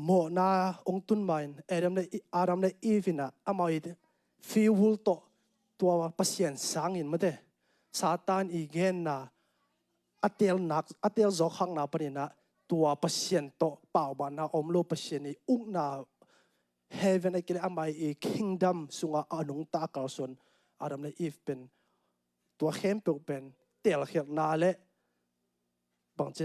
โมนาองตุนมายเอเดมเลยอารัมเลยอีฟินะอามาอิดฟิวลโตตัวปัสยันสังอินมาเดซาตานอีเกนนะอัตเตลนักอัตเตลจอกขังนาปนินะตัวปัสยันโตป่าวบานาอมโลปัสยันนี่อุกนาเฮเวนไอเกลอามาอีคิงดัมสุงะอนุงตากาส่วนอารัมเลยอีฟเป็นตัวเข้มเปเป็นเตลเขียนนาเลบางที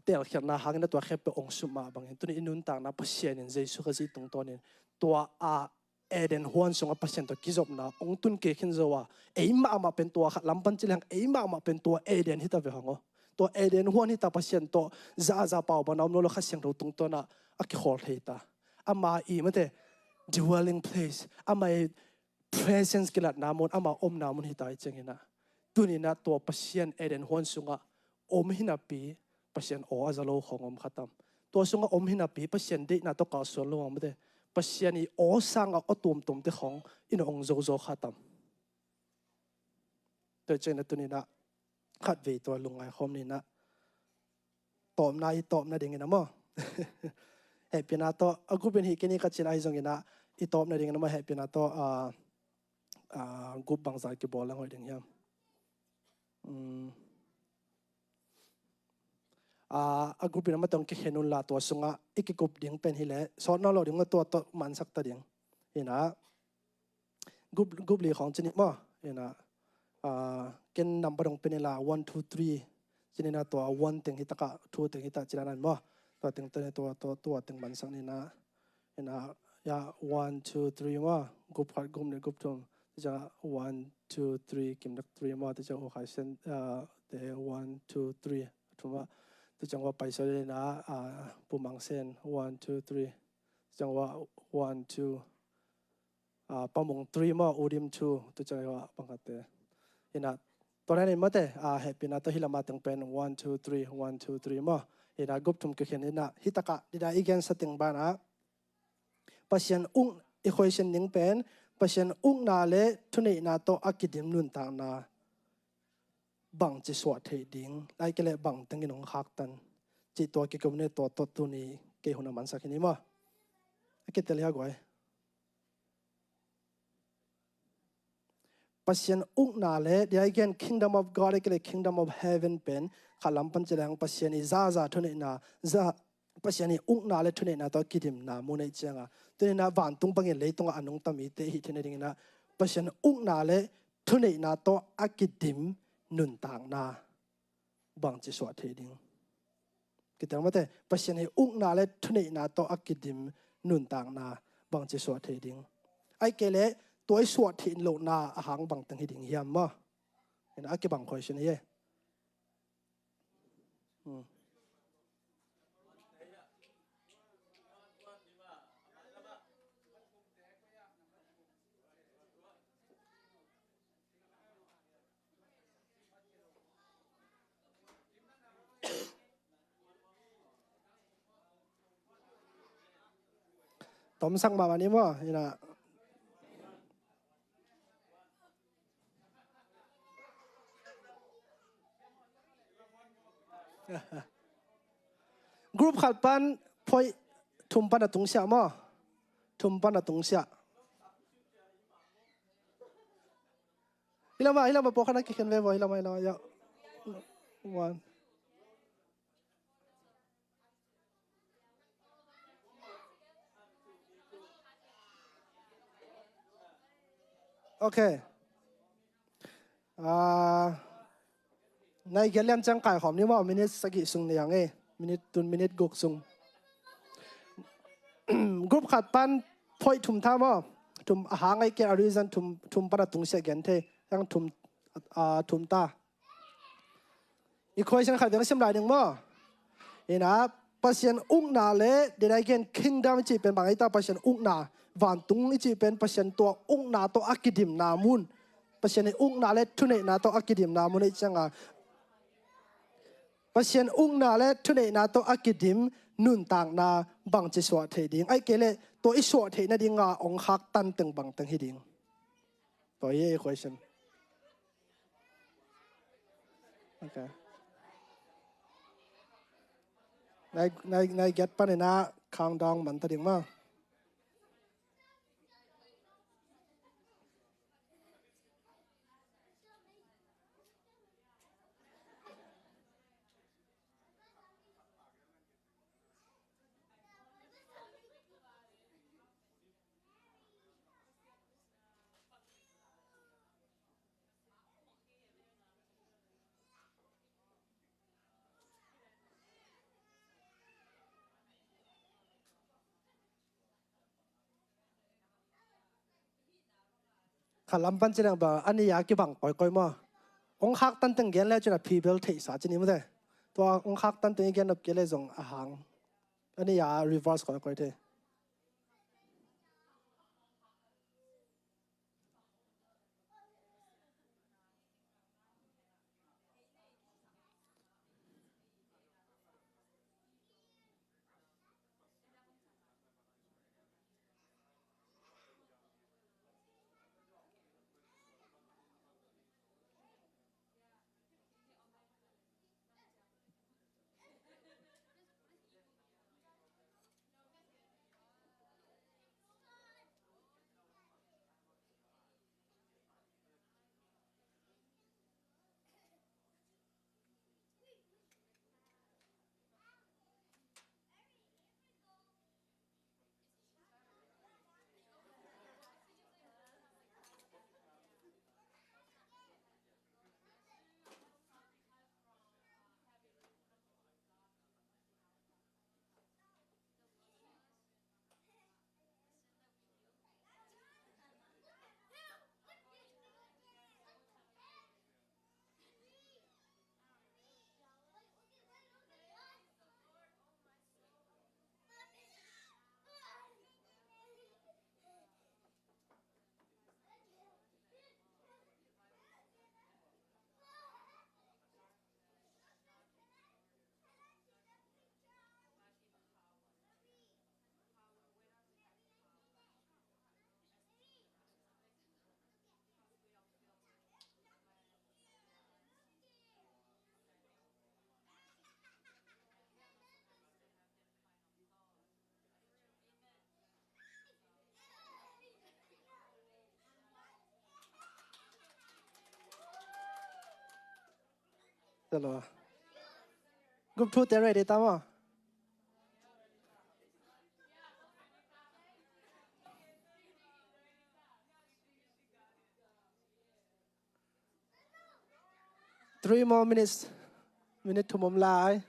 เตลเขียนนาหางนั้นตัวเข้มเป็นองค์สุมาบางอย่างตัวนี้นุนต่างนะพัศยันเจสุขจิตตรงตัวนี้ตัวเอเดนฮวนส่งพัศยันตัวกิจบนะองค์ตุนเกี่ยนจะว่าเอ็มมาเป็นตัวขัดลำพันจิลังเอ็มมาเป็นตัวเอเดนฮิตาเวหังตัวเอเดนฮวนฮิตาพัศยันตัวจะเป่าบานอมโนโลขัดเสียงตรงตัวน่ะอักขอลฮิตาอามาอีมันเด dwelling place อามา presence กิลัดนามนอามาอมนามนฮิตาอีเจงินะตัวนี้นะตัวพัศยันเอเดนฮวนส่งอมหินาปีพัศยันโออาจจะโลของอมขัดตามตัวส่งอมหินาปีพัศยันดีน่าต้องการส่วนโลมันเดปัศยานีโอสังเอาตุ่มเตของอินองโจโจขัดตามตัวเจนตัวนี้นะขัดเวตัวลุงไอคอมนี่นะตอมนายตอมนาดิ่งนะมั้งเฮปินาโตอากูเป็นฮิกินี่กัจจินไอซงนะอีตอมนาดิ่งนะมั้งเฮปินาโตกูบังสายกีบอลแล้วหอยดิ่งยังอากูเป็นมาต้องเห็นนุนลาตัวสงะอีกกุบดิ่งเป็นฮิเลสอนนอเราดิ่งตัวมันสักตาดิ่งเห็นนะกุบลีของจินิมั้งเห็นนะเกณฑ์นับประดงเป็นละ1 2 3จินินะตัว1ถึงฮิตะกะ2ถึงฮิตะจินานันมั้งตัวถึงตัวถึงมันสักนี่นะเห็นนะยา1 2 3มั้งกุบขัดกุบเนี่ยกุบตรงจะ1 2 3กิมดัก3มั้งจะโอ้ยเส้นเดี๋ยว1 2 3ถูกมั้งตัวจังหวะไปสุดเลยนะปุ่มมังเซน1 2 3จังหวะ1 2ปมง3มาอูดิม2ตัวจังหวะบังคับเตะเห็นนะตอนนี้มาเตะเฮปินาตัวฮิลามาตั้งเป็น1 2 3 1 2 3มาเห็นนะกุบทุ่มก็เห็นเห็นนะฮิตากะดีได้อีกอย่างสติงบ้านะปัศยันอุ้งอีกคนเช่นหนึ่งเป็นปัศยันอุ้งนาเลทุนในนาโตอากิดิมนุนต่างนาบังจิสวดเทดิ้งไล่ก็เลยบังตั้งกินของฮักตันจิตตัวกิกมเนตัวนี้เกี่ยวกับมันสักนี้มั้งกิตเตลียกไว้ปัศยันอุ้งนาเลเดี๋ยวกัน kingdom of God ก็เลย kingdom of heaven เป็นขัดลำพันจะแรงปัศยันซาทุนในนาปัศยันอุ้งนาเลทุนในนาตัวกิดิมนามุนในเจ้าตัวนี้นาวันตุงปังเงินเลยตรงอันนงตามีเตหิที่ในดิ่งนะปัศยันอุ้งนาเลทุนในนาตัวอากิดิมนุนต่างนาบังจิสวดเทดิ้งกิตามาเตปัศยันอุ้งนาเลทุนในนาตัวอากิดิมนุนต่างนาบังจิสวดเทดิ้งไอเกเลตัวสวดถิ่นโลนาอาหารบังตังหิดิ่งเฮียมมั้งเห็นอากิบังคอยชนี่เย่ตอมสั่งมาวันนี้มั้งนี่นะกรุ๊ปขัดปันพอยทุ่มปันตรงเสียมั้งทุ่มปันตรงเสียฮิลามาพอขนาดกี่คนเว้ยฮิลามาอย่าวันโอเคในเกลียนจังไก่หอมนี่ว่ามินิสกิซุงเนี่ยยังไงมินิกุกซุงกรุ๊ปขัดปันพอยทุ่มท่ามั้งทุ่มหางไอเกลอาริซันทุ่มปันตรงเสียกันเทยังทุ่มตา อีกคนฉันขัดเรื่องเสียมลายหนึ่งมั้งเห็นนะปัศยันอุกนาเล่เดี๋ยวไอ้เกณฑ์คิงดามจีเป็นบางไอ้ตาปัศยันอุกนาวันตุงอีจีเป็นปัศยันตัวอุกนาตัวอักดิมนามุนปัศยันอุกนาเล่ทุนเนนาตัวอักดิมนามุนไอ้จังอ่ะปัศยันอุกนาเล่ทุนเนนาตัวอักดิมนุนต่างนาบังจิสวะเทดิงไอ้เกล่ตัวอิสวะเทนาดิงอ่ะองคักตันตึงบังตึงฮิดิงตัวเย่ question okay nai get pa ne na khang dong man ta ding ma khalam pan chena ba ani ya ki bang koi koi ma ong khak tan teng gen le chena people thei sa chini ma de to ong khak tan teng gen up ke le zong a hang ani ya reverse koi koi the chalo group 2 te ready ta ma 3 more minute to mom lai2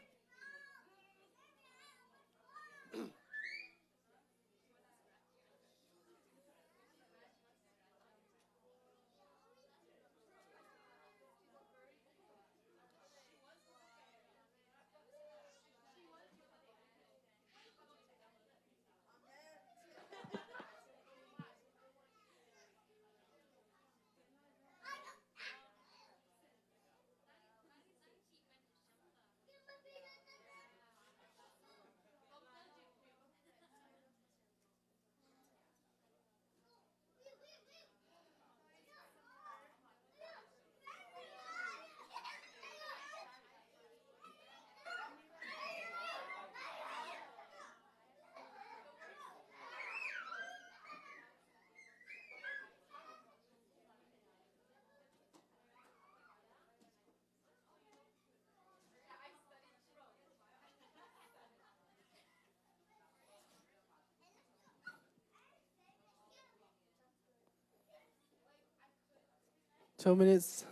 minutes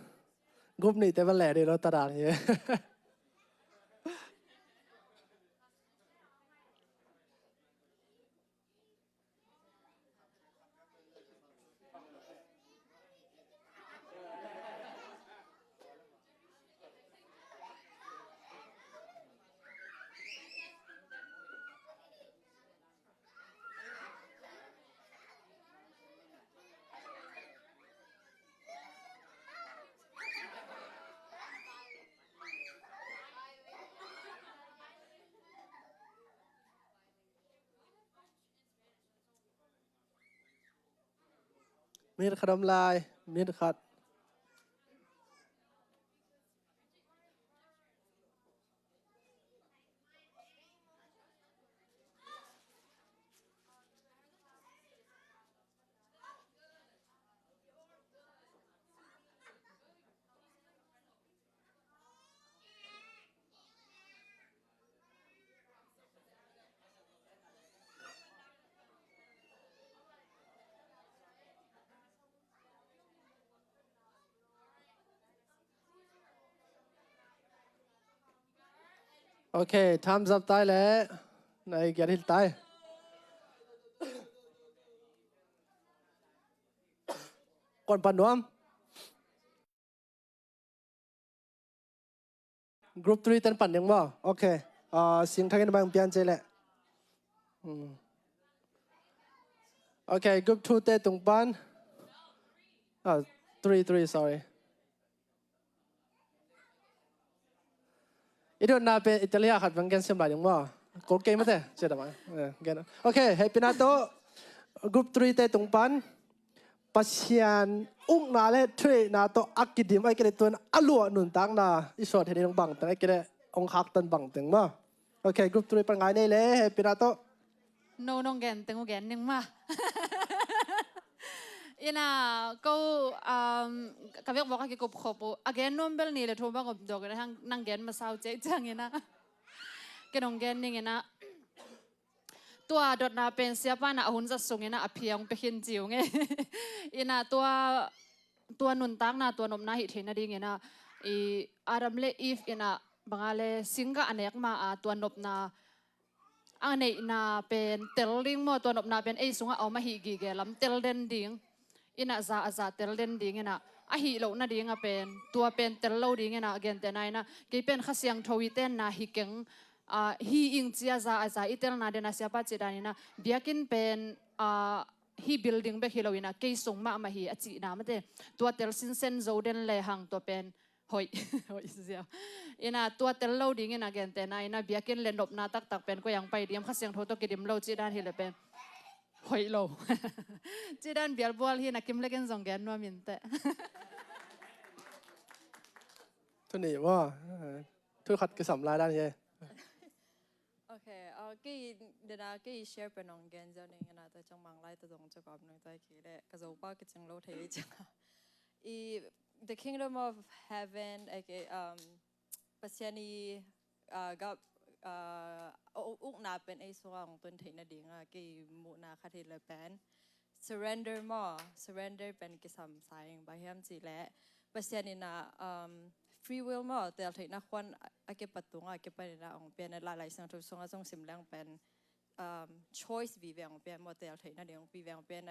group ni te ba le de ro ta da ni มีดขดมลายมีดขัด โอเค time's up ตายแล้วนายแกที่ตายก่อนปนวม group 3เต้นปั่นยังบ่โอเคเสียงทางกันบางเปลี่ยนใจแหละโอเค group 2เต้นตรงปั่น3 sorry อีโดนนาเป็นอิตาเลียขัดฟังกันเสียมหลายยังบ่กดเกมมาเต้เจ็ดมั้ยกันโอเคให้ปีนาโต group 3เต้นตรงปั่นปัสยานอุ้งนาเลทรีนาโตอักกิดิมไอ้กระเดตัวอลัวหนุนตังนาอีสอดเห็นบังแต่ไอ้กระเดองคักตันบังตึงมาโอเคกรุ๊ป3ปังไงนี่เลยให้ปีนาโต no nong gen tengu gen ning ma ina ko kavek boka ki kop khopo again nombel ni le thoba ko dog hang nang gen ma sau che chang ina ke nong gen ning ina ตัวดดนาเป็นเสียป้านะหุ่นจะส่งเงินอภิยงไปขินจิ๋วไงอินะตัวนุนตักนะตัวนมนาหิเทนดีเงินะอีอารัมเลอีฟอินะบางอะไรสิงก็อันเอกมาตัวนบนาอันนี้นาเป็นเตลลิงมั่วตัวนบนาเป็นไอสุงเอามาหิกีเกลัมเตลเดนดิงอินะซาเตลเดนดิงเงินะอะหิโลนาดิงเป็นตัวเป็นเตลโลดิงเงินะเกนเตนายนะกีเป็นข้าเสียงทวิเตนนะหิเก่งฮีอิงเจียซาอิเตลนาเดนะเสียปัจจิดานินะเบียกินเป็นฮีบิลดิ้งเบคิโลวินะเกยส่งมาฮีอจินามาเตตัวเตลซินเซนโซเดนเลยหังตัวเป็นหอยเสียอินะตัวเตลโลดิ้งนะเกนเตนายนะเบียกินเลนดบนาตักเป็นก็ยังไปเดียมข้าเสียงโทตกิดิมโลจิดานฮิเลเป็นหอยโลจิดานเบียร์บอลฮีนักกิมเลกันสองแกนนัวมินเตทุนี่ว่าทุกขัดกระสำลายด้านเย่โอเคเดี๋ยวกี้แชร์เป็นน้องแกนเจ้าหนึ่งนะแต่จังมังไล่ตัวตรงจะกอบหนึ่งใจขี้เละกระโจป้ากิจังโลเทียจังอี the kingdom of heaven ไอ้เกปัศยานีกับอุกนาเป็นไอ้สว่างต้นเทียนดิ่งกี่มุนาคาเทเลเป็น surrender มั่ว surrender เป็นกิสัมสายบางอย่างจีและปัศยานีนะfree will มั่วแต่ถึงนักวันอาเก็บปัตตุงอาเก็บไปในองเป็นหลายๆสิ่งทุกสิ่งส่งสิมแรงเป็นchoice วิเวงเป็นมั่วแต่ถึงนักเดียงวิเวงเป็น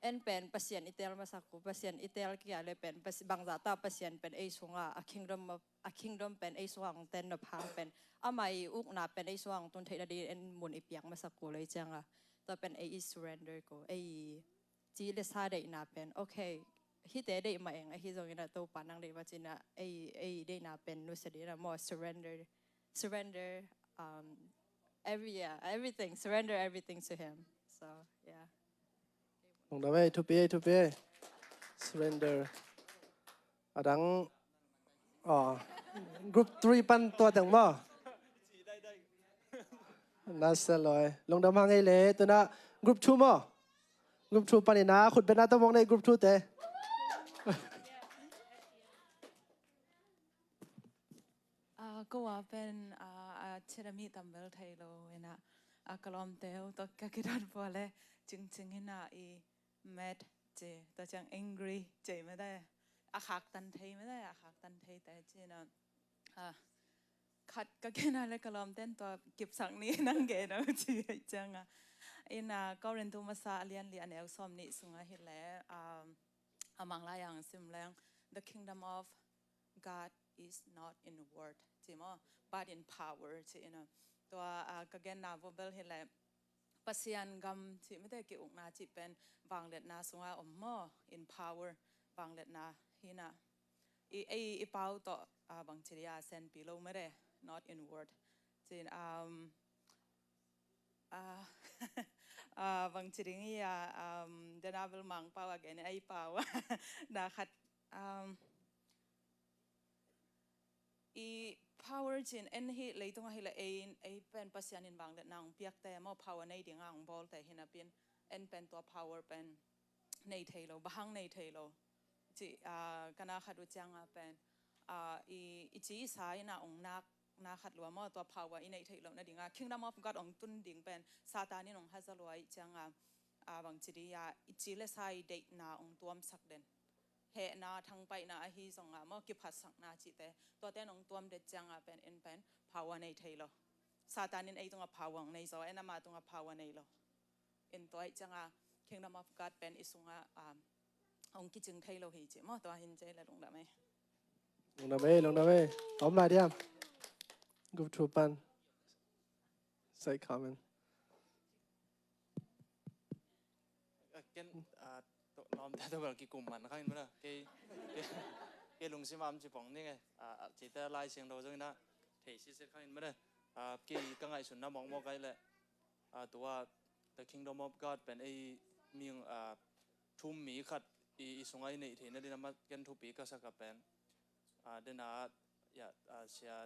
เอ็นเป็นปัศยานอิตาลีมาสักกูปัศยานอิตาลีกี่อะไรเป็นบางจากตาปัศยานเป็นไอ้สว่างkingdom เป็นไอ้สว่างเต็นนภาเป็นไม่อุกนาเป็นไอ้สว่างต้นเทียนดีเอ็นมุนอีเปียงมาสักกูเลยจังตัวเป็นไอ้ surrender กูไอ้จีเลสฮาได้นาเป็นโอเคฮิตได้มาเองไอ้ฮิตตรงนี้นะตัวปานังได้มาจีน่ะไอ้ได้นาเป็นนุสเดีนะ more surrender everything surrender everything to him so yeah ลงดาวเว้ทุบเป้ surrender ดังgroup 3ปันตัวแต่งบ่น่าเสียเลยลงดาวมาไงเลยตัวน่ะ group 2มั้ง group 2ปันนี่นะคุณเป็นนักตะวงใน group 2เต้ก็ว่าเป็นเชดามิตัมเบลไทโลเวนะกลอมเตลตัวกักิดันพอเลยจริงๆเห็นอีแมดเจตัวจัง angry เจไม่ได้ขักตันเทไม่ได้ขักตันเทแต่เจนะขัดก็แค่นั้นเลยกลอมเต้นตัวเก็บสังนี้นั่งเกนะจีจังอินะก็เรียนตัวมาซาเรียนเอลซอมนี่สุงเห็นแล้วมังลายอย่างซิมแรง the kingdom of God is not in word ใช่ไหม but in power ใช่ไหมตัวก็แกนนาบเบลเห็นแล้วปัศยานกรรมที่ไม่ได้เกี่ยวกับนาที่เป็นบางเล็ดนาสงฆ์อมมอ in power บางเล็ดนาฮินะอีเป้าต่อบางทีเซนปีโลไม่ได้ not in word จริง บางทีนี้เดนาเบลมังเปล่าแกเนี่ยไอเปล่านะครับ อี power จินเอ็นฮีเลยตรงที่ละเอเป็นปัสยานินบางเด็ดนางเปียกแต่มอ power ในเดียงอ่างบอลแต่เห็นเป็นเอ็นเป็นตัว power เป็นในเทโลบางในเทโลจีกันอาขัดวิจังเป็นอีจีสายน่ะองนักขัดลัวมอตัว power ในเทโลนั่นเดียงkingdom of God องตุนดิ่งเป็นซาตานี่องฮัซลวยจังบางทีอีจีเลสายเด็กน่ะองตัวมสักเด่นเฮนาทั้งไปนาฮีส่งมอกิพัสสักนาจิเตตัวเต้นองตัวมเด็ดจังเป็นเอ็นเป็นภาวะในเทโลซาตานินไอตรงภาวะในโซเอ็นมาตรงภาวะในโลเอ็นตัวจังkingdom of God เป็นอิสุงองกิจึงเทโลฮีจิมอตัวหินเจและลงดาไหมลงดาไหมพร้อมแล้วเดียมกูทูปันใส่คอมเมนต์ เกนล้อมแต่ตัวแบบกี่กลุ่มมันข้างนี้มั้ยเกลุงซิมามจีปองนี่ไงจีแต่ไล่เสียงเราจังนะเทสิเสข้างนี้มั้ยเกกังไงสุนนะมองมองไกลเลยตัว The Kingdom of God เป็นไอ้มีทุ่มมีขัดอีสุงไอในที่นั่นดินะมาเกนทุปีก็สักกับเป็นเดน่าอย่า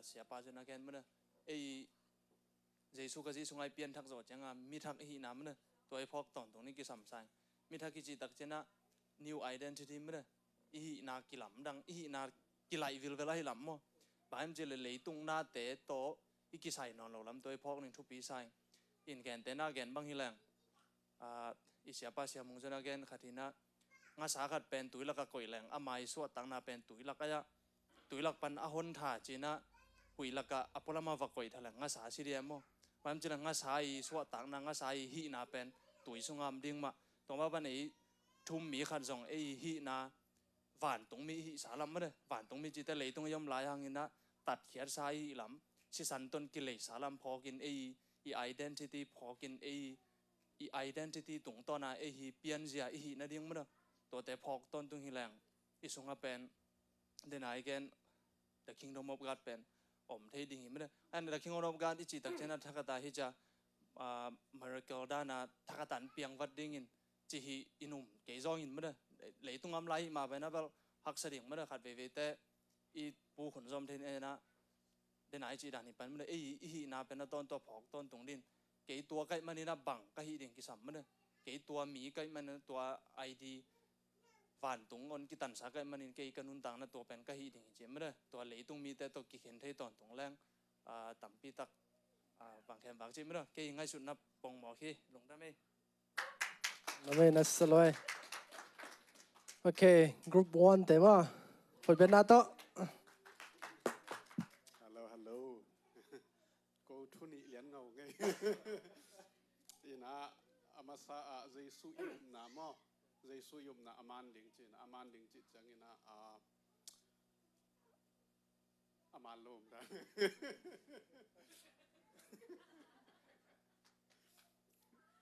เสียป้าจนนะเกนมั้ยไอ้เยซูก็จีสุงไอเปลี่ยนทักษะจังมีทักอีน้ำมั้ยตัวไอ้พอกตอนตรงนี้กี่สำคัญมีทักกิจตักเจนะ new identity มั้ยอีนากิลำดังอีนากิไลวิลเวลาให้ลำมั้งบางทีเลยตุงนาเตะโตอีกิใส่นอนเราลำตัวไอ้พอกหนึ่งทุปีใส่อินแกนเตน่าแกนบางทีแรงอีเสียป้าเสียมุงจนะแกนขัดทีนะงาสาขัดเป็นตุยลักก่อยแรงอาไม่สวดตั้งนาเป็นตุยลักยะตุยลักปันอาหนท่าจีนะหุยลักอพอลมาวักก่อยทะเลงงาสาสิเดียมั้งบางทีงาสาอีสวดตั้งนางาสาอีฮีนาเป็นตุยสุงามดิ้งมาตรงว่าวันนี้ทุ่มมีขันส่งไอ้ฮีนาหวานตรงมีฮีสาลำมั้งเลยหวานตรงมีจิตแต่เลยตรงยำลายหางอินนะตัดเขียนสายลำสิสันต้นกิเลสสาลำพอกินไอ้identity พอกินไอ้ identity ตรงตอนน่ะไอ้ฮีเปลี่ยนเสียไอ้ฮีนั่นเองมั้งเลยตัวแต่พอกต้นตรงฮีแรงอีสุงอาเป็นเดนไอแกน The Kingdom of God เป็นอมเทดิ่งมั้งเลยอัน The Kingdom of God ที่จิตตักเจนะทักตาฮิจะmiracle ด้านน่ะทักตันเปียงวัดดิ่งจีฮีอินุมเกยจองอินมั้งเลยเลยตรงอำไลมาเป็นนะแบบหักเสด็จมั้งเลยขัดเวเวแต่อีปูขนซอมเทนเอนะเดนไอจีดานี่เป็นมั้งเลยไอ้ฮีนาเป็นนะต้นตัวพอกต้นตรงดินเกยตัวใกล้มันนี่นะบังก็ฮีดิ่งกิสัมมั้งเลยเกยตัวมีใกล้มันตัวไอดีฝันตรงอนกิตันสักใกล้มันนี่เกยกันนุนต่างนะตัวเป็นก็ฮีดิ่งเจมั้งเลยตัวเลยตรงมีแต่ตัวกิเข็นเทตอนตรงแรงต่ำปีตักบางแคมบางจีมั้งเลยเกยง่ายสุดนับปองหมอขี้ลงได้ไหมAmen, nasaloi. Okay, group 1 tema. Pwede na to. Hello. Go to ni lian ngau ngay. Ina amasa Jesu yum na mo. Jesu yum na aman ding chi chang ina aman lom da.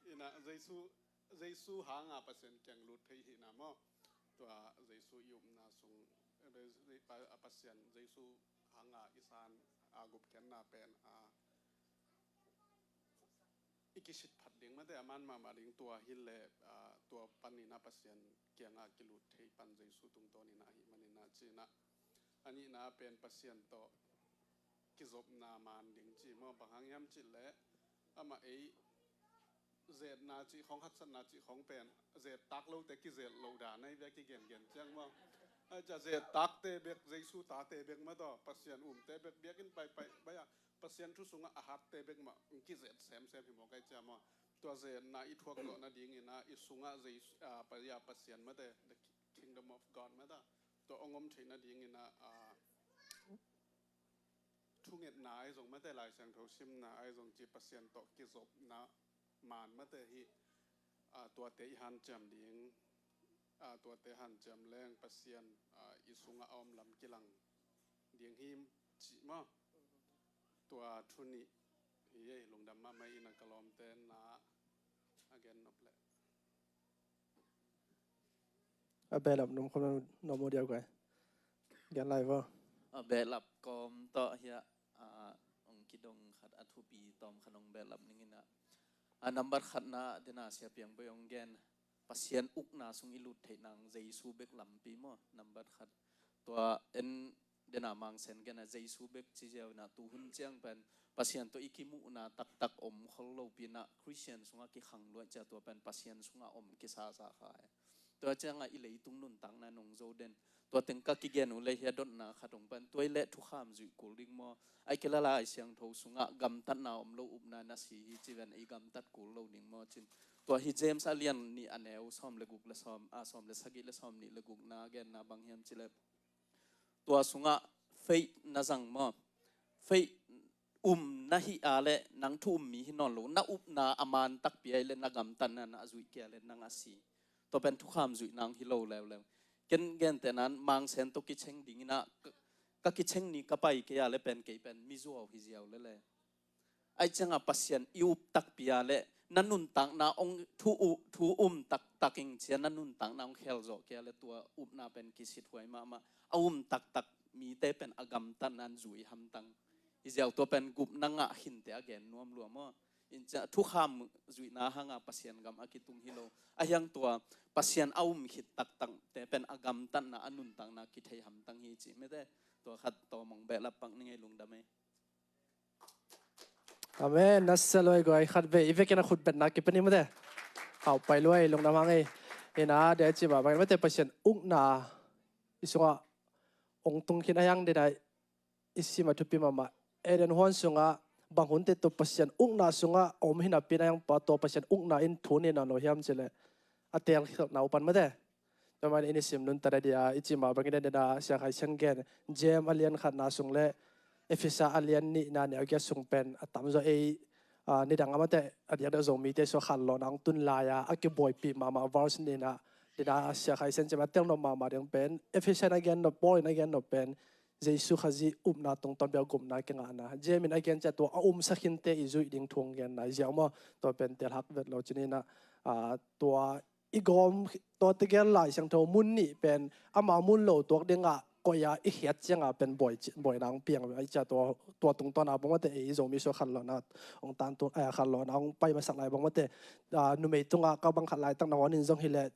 Ina Jesu hanga pasen kyang lut thei hi na mo. Tua Jesu yum na sung pasen Jesu hanga isan agup ken na pen ikisit phat ding ma de aman ma ding tua hil le tua pani na pasen kyang kilut thei pan Jesu tung to ni na hi mani na chi na ani na pen pasen to kizop na man ding chi mo bahang yam chi le ama ei zet na chi khong hat san na chi khong pen zet tak lo te ki zet lo da nai ve ki gen chang mo cha zet tak te bek Jesu ta te bek ma do pasien te bek bekin pai ba ya pasien thu sunga a hat te bek ma ki zet sem hi mo kai cha mo to zet na I thuak lo na ding ina I sunga Jesu pa ya pasien ma de the kingdom of God ma da to ongom thina ding ina thu nget na ai zong ma te lai sang tho sim na ai zong chi pasien to ki zop na man ma te hiตัวเตหันจำดิ้งตัวเตหันจำแรงปัสยันอิสุงออมลำกิลังดิ้งหิมจิมะตัวทุนิเฮ้ยลงดำมาไม่อินักลอมเตนนะagain นบเลยเบลับนุ่มคนนมโมเดียวกันยันไลฟ์วะเบลับกอมต่อเฮียองคิดงขัดอัทุปีตอมขนมเบลับนี่นะ number ขัดนะเดน่าเสียเพียงไปองเกนปัสยันอุกนาสุงอิลุดเทนังเจสูเบกลำปีมั้ง number ขัดตัวเอ็นเดน่ามังเซนกันนะเจสูเบกจีเจ้านะตูหุ่นเจียงเป็นปัสยันตัวอิคิมุนะตักอมเขาเราปีนะคริสเตียนสุงากิขังด้วยเจ้าตัวเป็นปัสยันสุงาอมกิสาสาขายตัวเจ้าไงอิเลยตุงนุนตังนะนงโจเดนตัวเต็งกักกิเกนุเลยเฮียดอนนะขัดองเป็นตัวเละทุกขามจุยกูลิงมั้งไอ้เกล้าไอ้เสียงโทสุงะกำตัดนาอมโลอุบนานาสีจีเวนไอ้กำตัดกูโลนิงมั้งจินตัวฮิเจมส์อาเลียนนี่อันเอวซ้อมเลกุกเลซ้อมซ้อมเลสกิเลซ้อมนี่เลกุกนาเกนนาบางเฮียมจิเลตัวสุงะเฟยนาจังมั้งเฟยนาฮิอาเลนังทุ่มมีหินอนโลนาอุบนาอามันตักเปียเลนากำตัดนานาจุยเกเลนางอาศีตัวเป็นทุกขามจุยนางฮิโลแล้วเกนแต่นั้นมังเซนตุกิเชงดิ่งนะก็กิเชงนี่ก็ไปเกียร์เลยเป็นมิจูเอาฮิเจียวเลยไอ้จังอ่ะปัสยันยูตักเปียเลยนั่นนุนตังนาองทูตักเองเชียนั่นนุนตังนาองเฮลโซเกียร์เลยตัวนาเป็นกิสิทหวยมาตักมีเตเป็นอากรรมตันนันจุยหำตังฮิเจียวตัวเป็นกุบนังอ่ะหินเตะแกนนวมรวมอินจะทุกคำจุยนาหังปัสยันกำอากิตุงฮิโลไอ้ยังตัวปัสยันหิตตักแต่เป็นอากรรมตันนาอนุนตังนากิเทหำตังฮิจิไม่ได้ตัวขัดตัวมองแบบละปังนี่ไงลุงดำไหมอาเมนนัสเซลอยกว่าขัดเบอีเวกันขุดเป็นนักกิปนี่ไม่ได้เอาไปลุยลงน้ำมังเอ็นะเดี๋ยวจีบแบบไม่ได้ประชันอุกนาอิสุงะองตุงขินอายังเดี๋ยวอิสิมาทุบปีมาเอเดนฮวนสุงะบางคนเตตัวประชันอุกนาสุงะอมหินาปีนายังปะตัวประชันอุกนาอินทุนนี่นะโนฮิมเจเลอเตียงนาอุปันไม่ได้แต่มันอินิสิมนุนแต่เดียอิจิมาบางทีเดี๋ยวเสียงให้เชิงเกนเจมอเลียนขัดนาสุงเล่เอฟิซาอเลียนนี่นาเนี่ยแกสุงเป็นตั้มจะนี่ดังอามาแต่เดี๋ยวจะมีเตสขัดหลอนังตุนลายอาเก็บบอยปีมาวอร์สนี่นะเดี๋ยวเสียงให้เซนจะมาเตียงนมาเดี๋ยวเป็นเอฟิซานักเกนนบอยนักเกนนเป็นเจสุขจีนาตรงตอนเบียกุมนาเกงานะเจมินักเกนจะตัวสักหินเตอิจุยดิ่งทวงเกนนะเจ้ามาตัวเป็นเตลฮักเวทเราจีนี่นะตัวอีกอมตัวตะเกียงไหลเสียงเท่ามุนนี่เป็นอามามุนโหลตัวเด้งอ่ะก็ยาอีเหี้ยจังอ่ะเป็นบ่อยนางเปียงไอ้เจ้าตัวตรงตอนอ่ะบอกว่าแต่ไอ้โจมีโซขันหลอนะองตานตัวขันหลอนะองไปมาสักหลายบอกว่าแต่นุ่มไอ้ตรงอ่ะก็บังขัดหลายตั้งนานนี่จงเห็นเลย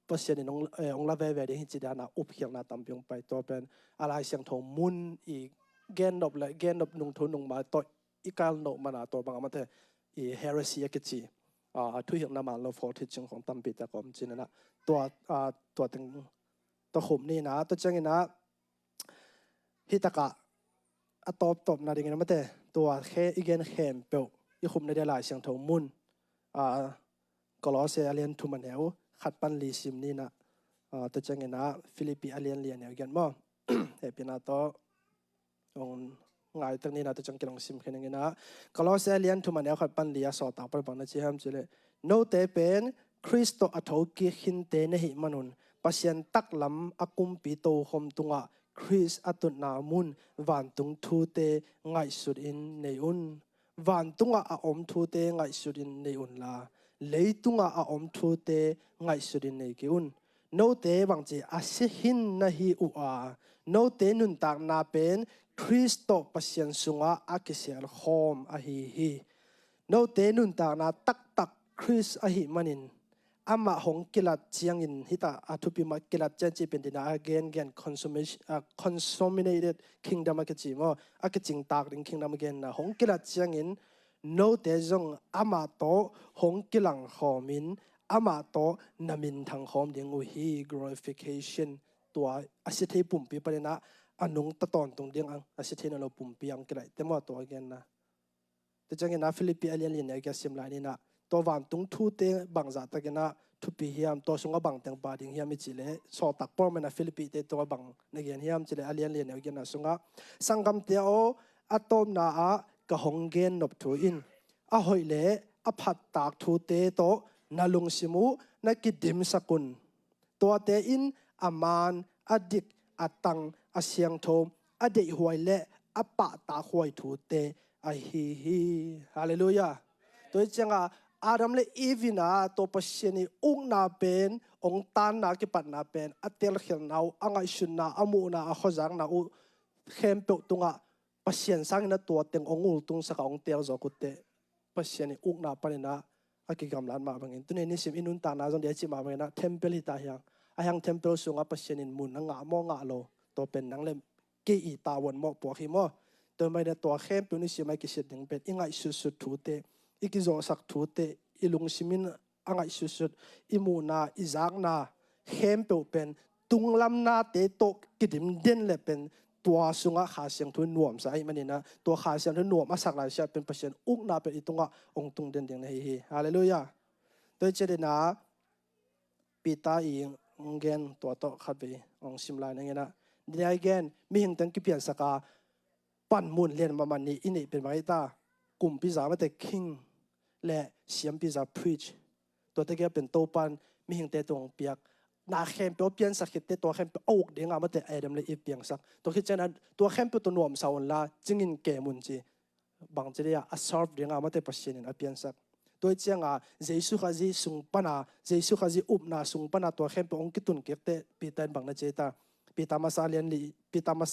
เปอร์เซ็นต์น้องละเวได้เห็นจีดานะอุบเขียงนะตามเปียงไปตัวเป็นอะไรเสียงเท่ามุนอีกเกนดบเลยเกนดบนุ่งทุนนุ่งมาตัวอีกการโนมานะตัวบางอ่ะแต่อีเฮเรซีกิจีทุกอย่างน้ำมันเราโฟล์ที่จึงของตั้มปีแต่ก่อนจริงนะตัวถึงตัวขุมนี่นะตัวจังนะฮิตากะตบนะดิ่งนะไม่แต่ตัวแค่อีกเข็มเปล่าอีขุมในเดลายเสียงทงมุนก็ล้อเสียเลียนทุมันเหวขัดปันลีซิมนี่นะตัวจังนะฟิลิปปินส์เลียนเนี่ยกันมั้งเอพินาโตองง่ายตั้งนี้นะตัวจังกิลองซิมแค่นี้นะก็ล้อเสียเลียนทุมันเหวขัดปันลีสอดตาไปบังนะจีฮัมจิเลโนเตเป็นคริสโตอัฐากิหินเตนหิมนุนปัสยันตักลำอากุมปีโตหอมตุงะคริสอัตุนามุนวันตุงทูเตง่ายสุดอินในอุนวันตุงะอาอมทูเตง่ายสุดอินในอุนลาเลยตุงะอาอมทูเตง่ายสุดอินในกิอุนโนเตบางจีอาศิหินนะฮิอุอาโนเตนุนตากนาเป็นคริสโตปัสยันสุงะอากิเซียลหอมอาฮิโนเตนุนตากนาตักคริสอาหิมันินอามาหงกิลัดเจียงอินฮิตาอาทุปิมากิลัดเจนจีเป็นดินาเกนconsummated kingdom อากิจิโมอากิจิงตากดิง kingdom เกนนะหงกิลัดเจียงอินโนเตจงอามาโตหงกิลังหอมินอามาโตนามินทางหอมดิงอุฮี glorification ตัวอาศิเทปุ่มปีประเด็นนะอนุงตะตอนตรงเดียงอังอาศิเทนเราปุ่มปีอังกิลัดเต็มว่าตัวเกนนะแต่จังเกนนะฟิลิปปินส์เลียนเนี่ยแกสิมลายนี่นะตัววันตุงทูเตบังจัดตะกันนะทุบปีเฮียมตัวสงบังแตงปาดิงเฮียมิจิเลสอตักป้อมนะฟิลิปปินส์เตตัวบังในเกียนเฮียมจิเลอเลียนเลียนเกียนนะสงะสังกัมเตียวอะตอมนาอะกะหงเกนนบทูอินอะหอยเลอะพัดตากทูเตโตนาลุงสิมูนักกิดิมสกุลตัวเตอินอามานอดิกอตังอเสียงโทมอเดหวยเลอะปะตาหวยทูเตอะฮีฮาเลลูยาตัวจังอะอาดัมเลอีวินาตัวปัสเชนีอุ้งนาเป็นองตานนากิปันนาเป็นอัตเตลเขนนาอังไอชุนนาอามูนาอาขจังนาอุเข้มเปิลตุงะปัสเชนสังนาตัวเต็งองอุลตุงสักองเตียวจกุเต pasien ni uk na panina aki gamlan ma bangin tune ni sim inun ta na jong de chi ma bangina temple hi ta hyang ahang temple sunga pasien in mun nga mo nga lo to pen nang lem ke I ta won mo po hi mo to mai da to khem tu ni sim ai ki set ding pet ingai su su thu te iki zo sak thu te ilung simin angai su su imuna izak na khem pe pen tunglam na te to kidim den le pen tua sunga kha siang thu nuam sa ai manina to kha siang thu nuam asak lai sia pen pasien uk na pe itunga ong tung den ding nei hi hallelujah to che na pita ing ngen to khat be ong simla na ngena ni again mi hing tang ki pian saka pan mun len ma man ni ini pen mai ta kum pi za ma te king le siam pi za preach to te ke pen to pan mi hing te tong piak na khem pe pian sak te to khem pe ok de nga ma te adam le I piang sak to khi chana to khem pe to nuam saun la chingin ke mun chi bang che ya a serve de nga ma te pasien in a pian sak to chianga jesu khaji sung pana jesu khaji up na sung pana to khem pe ong kitun ke te pi tan bang na che ta pita masa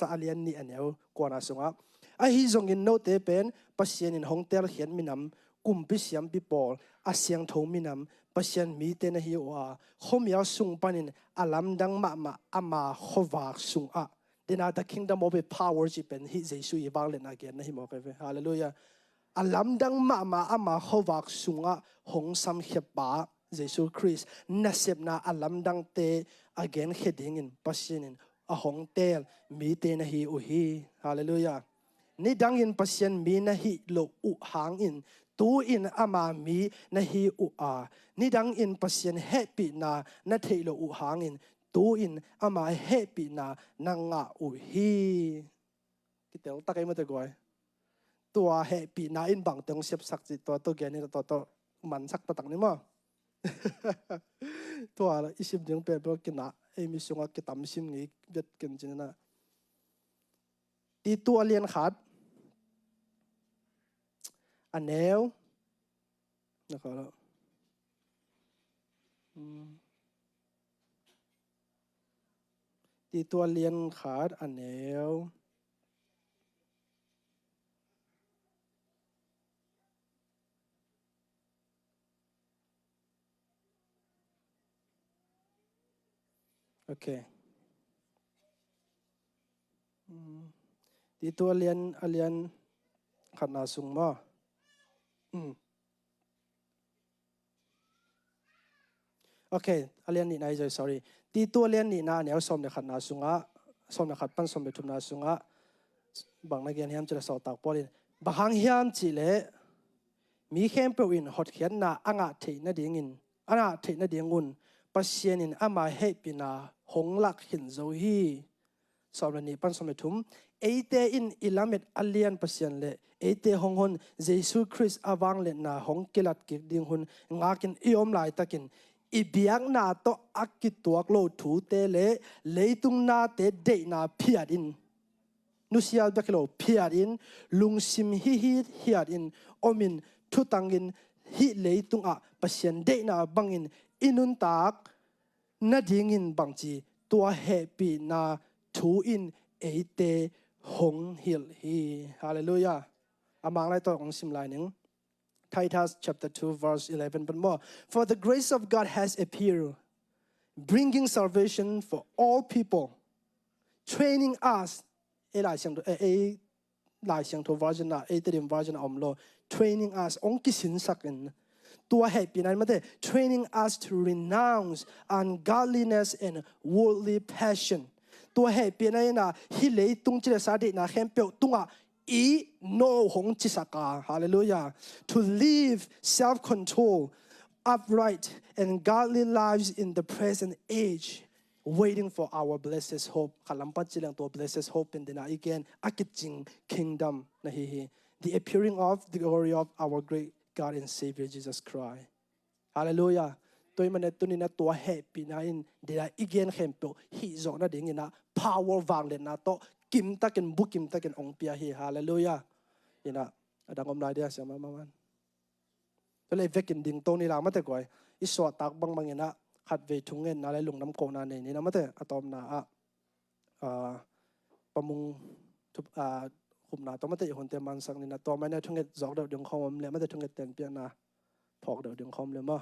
alian ni aneu ko na sunga a hi zong in no te pen pasien in hong tel hian minam kum pi siam pi pol a siang tho minam pasien mi te na hi wa khomia sung panin alam dang ma ama khowak sung a dena the kingdom of power ji pen hi jesu I bang len again na hi mo ke hallelujah alam dang ma ama khowak sunga hong sam hepa jesu christ nasep na alam dang te again heading in pasien in a hong tel mi te na hi u hi hallelujah ni dang in pasien mi na hi lo u hang in tu in ama mi na hi u a ni dang in pasien happy na thei lo u hang in tu in ama happy na nga u hi kitel takai ma te goi tua happy na in bang tong sep sak chi to gen ni to man sak patak ni mo tua isip ding pe bo kina ai mi sunga ki tam sim ngi vet ken chin na ti tu alien khat aneu na ko lo ti tu alien khat aneu okay ti tu alien khat na sung ma okay alien ni nai joi sorry ti tu alien ni na neu som ne khat na sunga som na khat pan som be thum na sunga bang na gen hiam chira so tak polin bahang hiam chi le mi khem pe win hot khian na anga thei na ding in ana thei na ding un pasien in ama happy na hong lak hin zo hi som ni pan som be thum eite in ilamet alien pasien le eite hong hon jesu christ awang le na hong kilat ki ding hun ngakin iom lai takin ibiak na to akituak lo thu te le leitung na te de na phiadin nusial baklo phiadin lungsim hi hiadin omin thutangin hi leitung a pasien de na bangin inun tak na dingin bangchi tua happy na thu in eite hong hil hi hallelujah amang lai to ong sim lai ning Titus chapter 2 verse 11 but more for the grace of God has appeared bringing salvation for all people training us lai siang to version na ethereum version omlo training us ong kisin sakin tua happy na mate training us to renounce ungodliness and worldly passion tua happy na hi lei tung chile sa de na khem pe tunga I no hong chisaka hallelujah to live self-control upright and godly lives in the present age waiting for our blessed hope kalampat chilang to blessed hope in dina again akiting kingdom na hi the appearing of the glory of our great God and Savior Jesus Christ hallelujah toy manet tunina to happy na in dina again khempo hi zo na ding ina power wang le na to kim takin bukim takin ong pia hi hallelujah ina adangom na dia sama maman to le vekin ding to ni la mate koi iso tak bang bang ina khat ve thungen na le lungnam ko na nei ni na mate atom na a pamung คุมนาตัวมันแต่หุ่นเต็มมันสักนี่นะตัวมันเนี่ยทุ่งเงินจอกเดือดดึงคอมเลยมันแต่ทุ่งเงินเต็มเปียนะพอกเดือดดึงคอมเลยมั้ง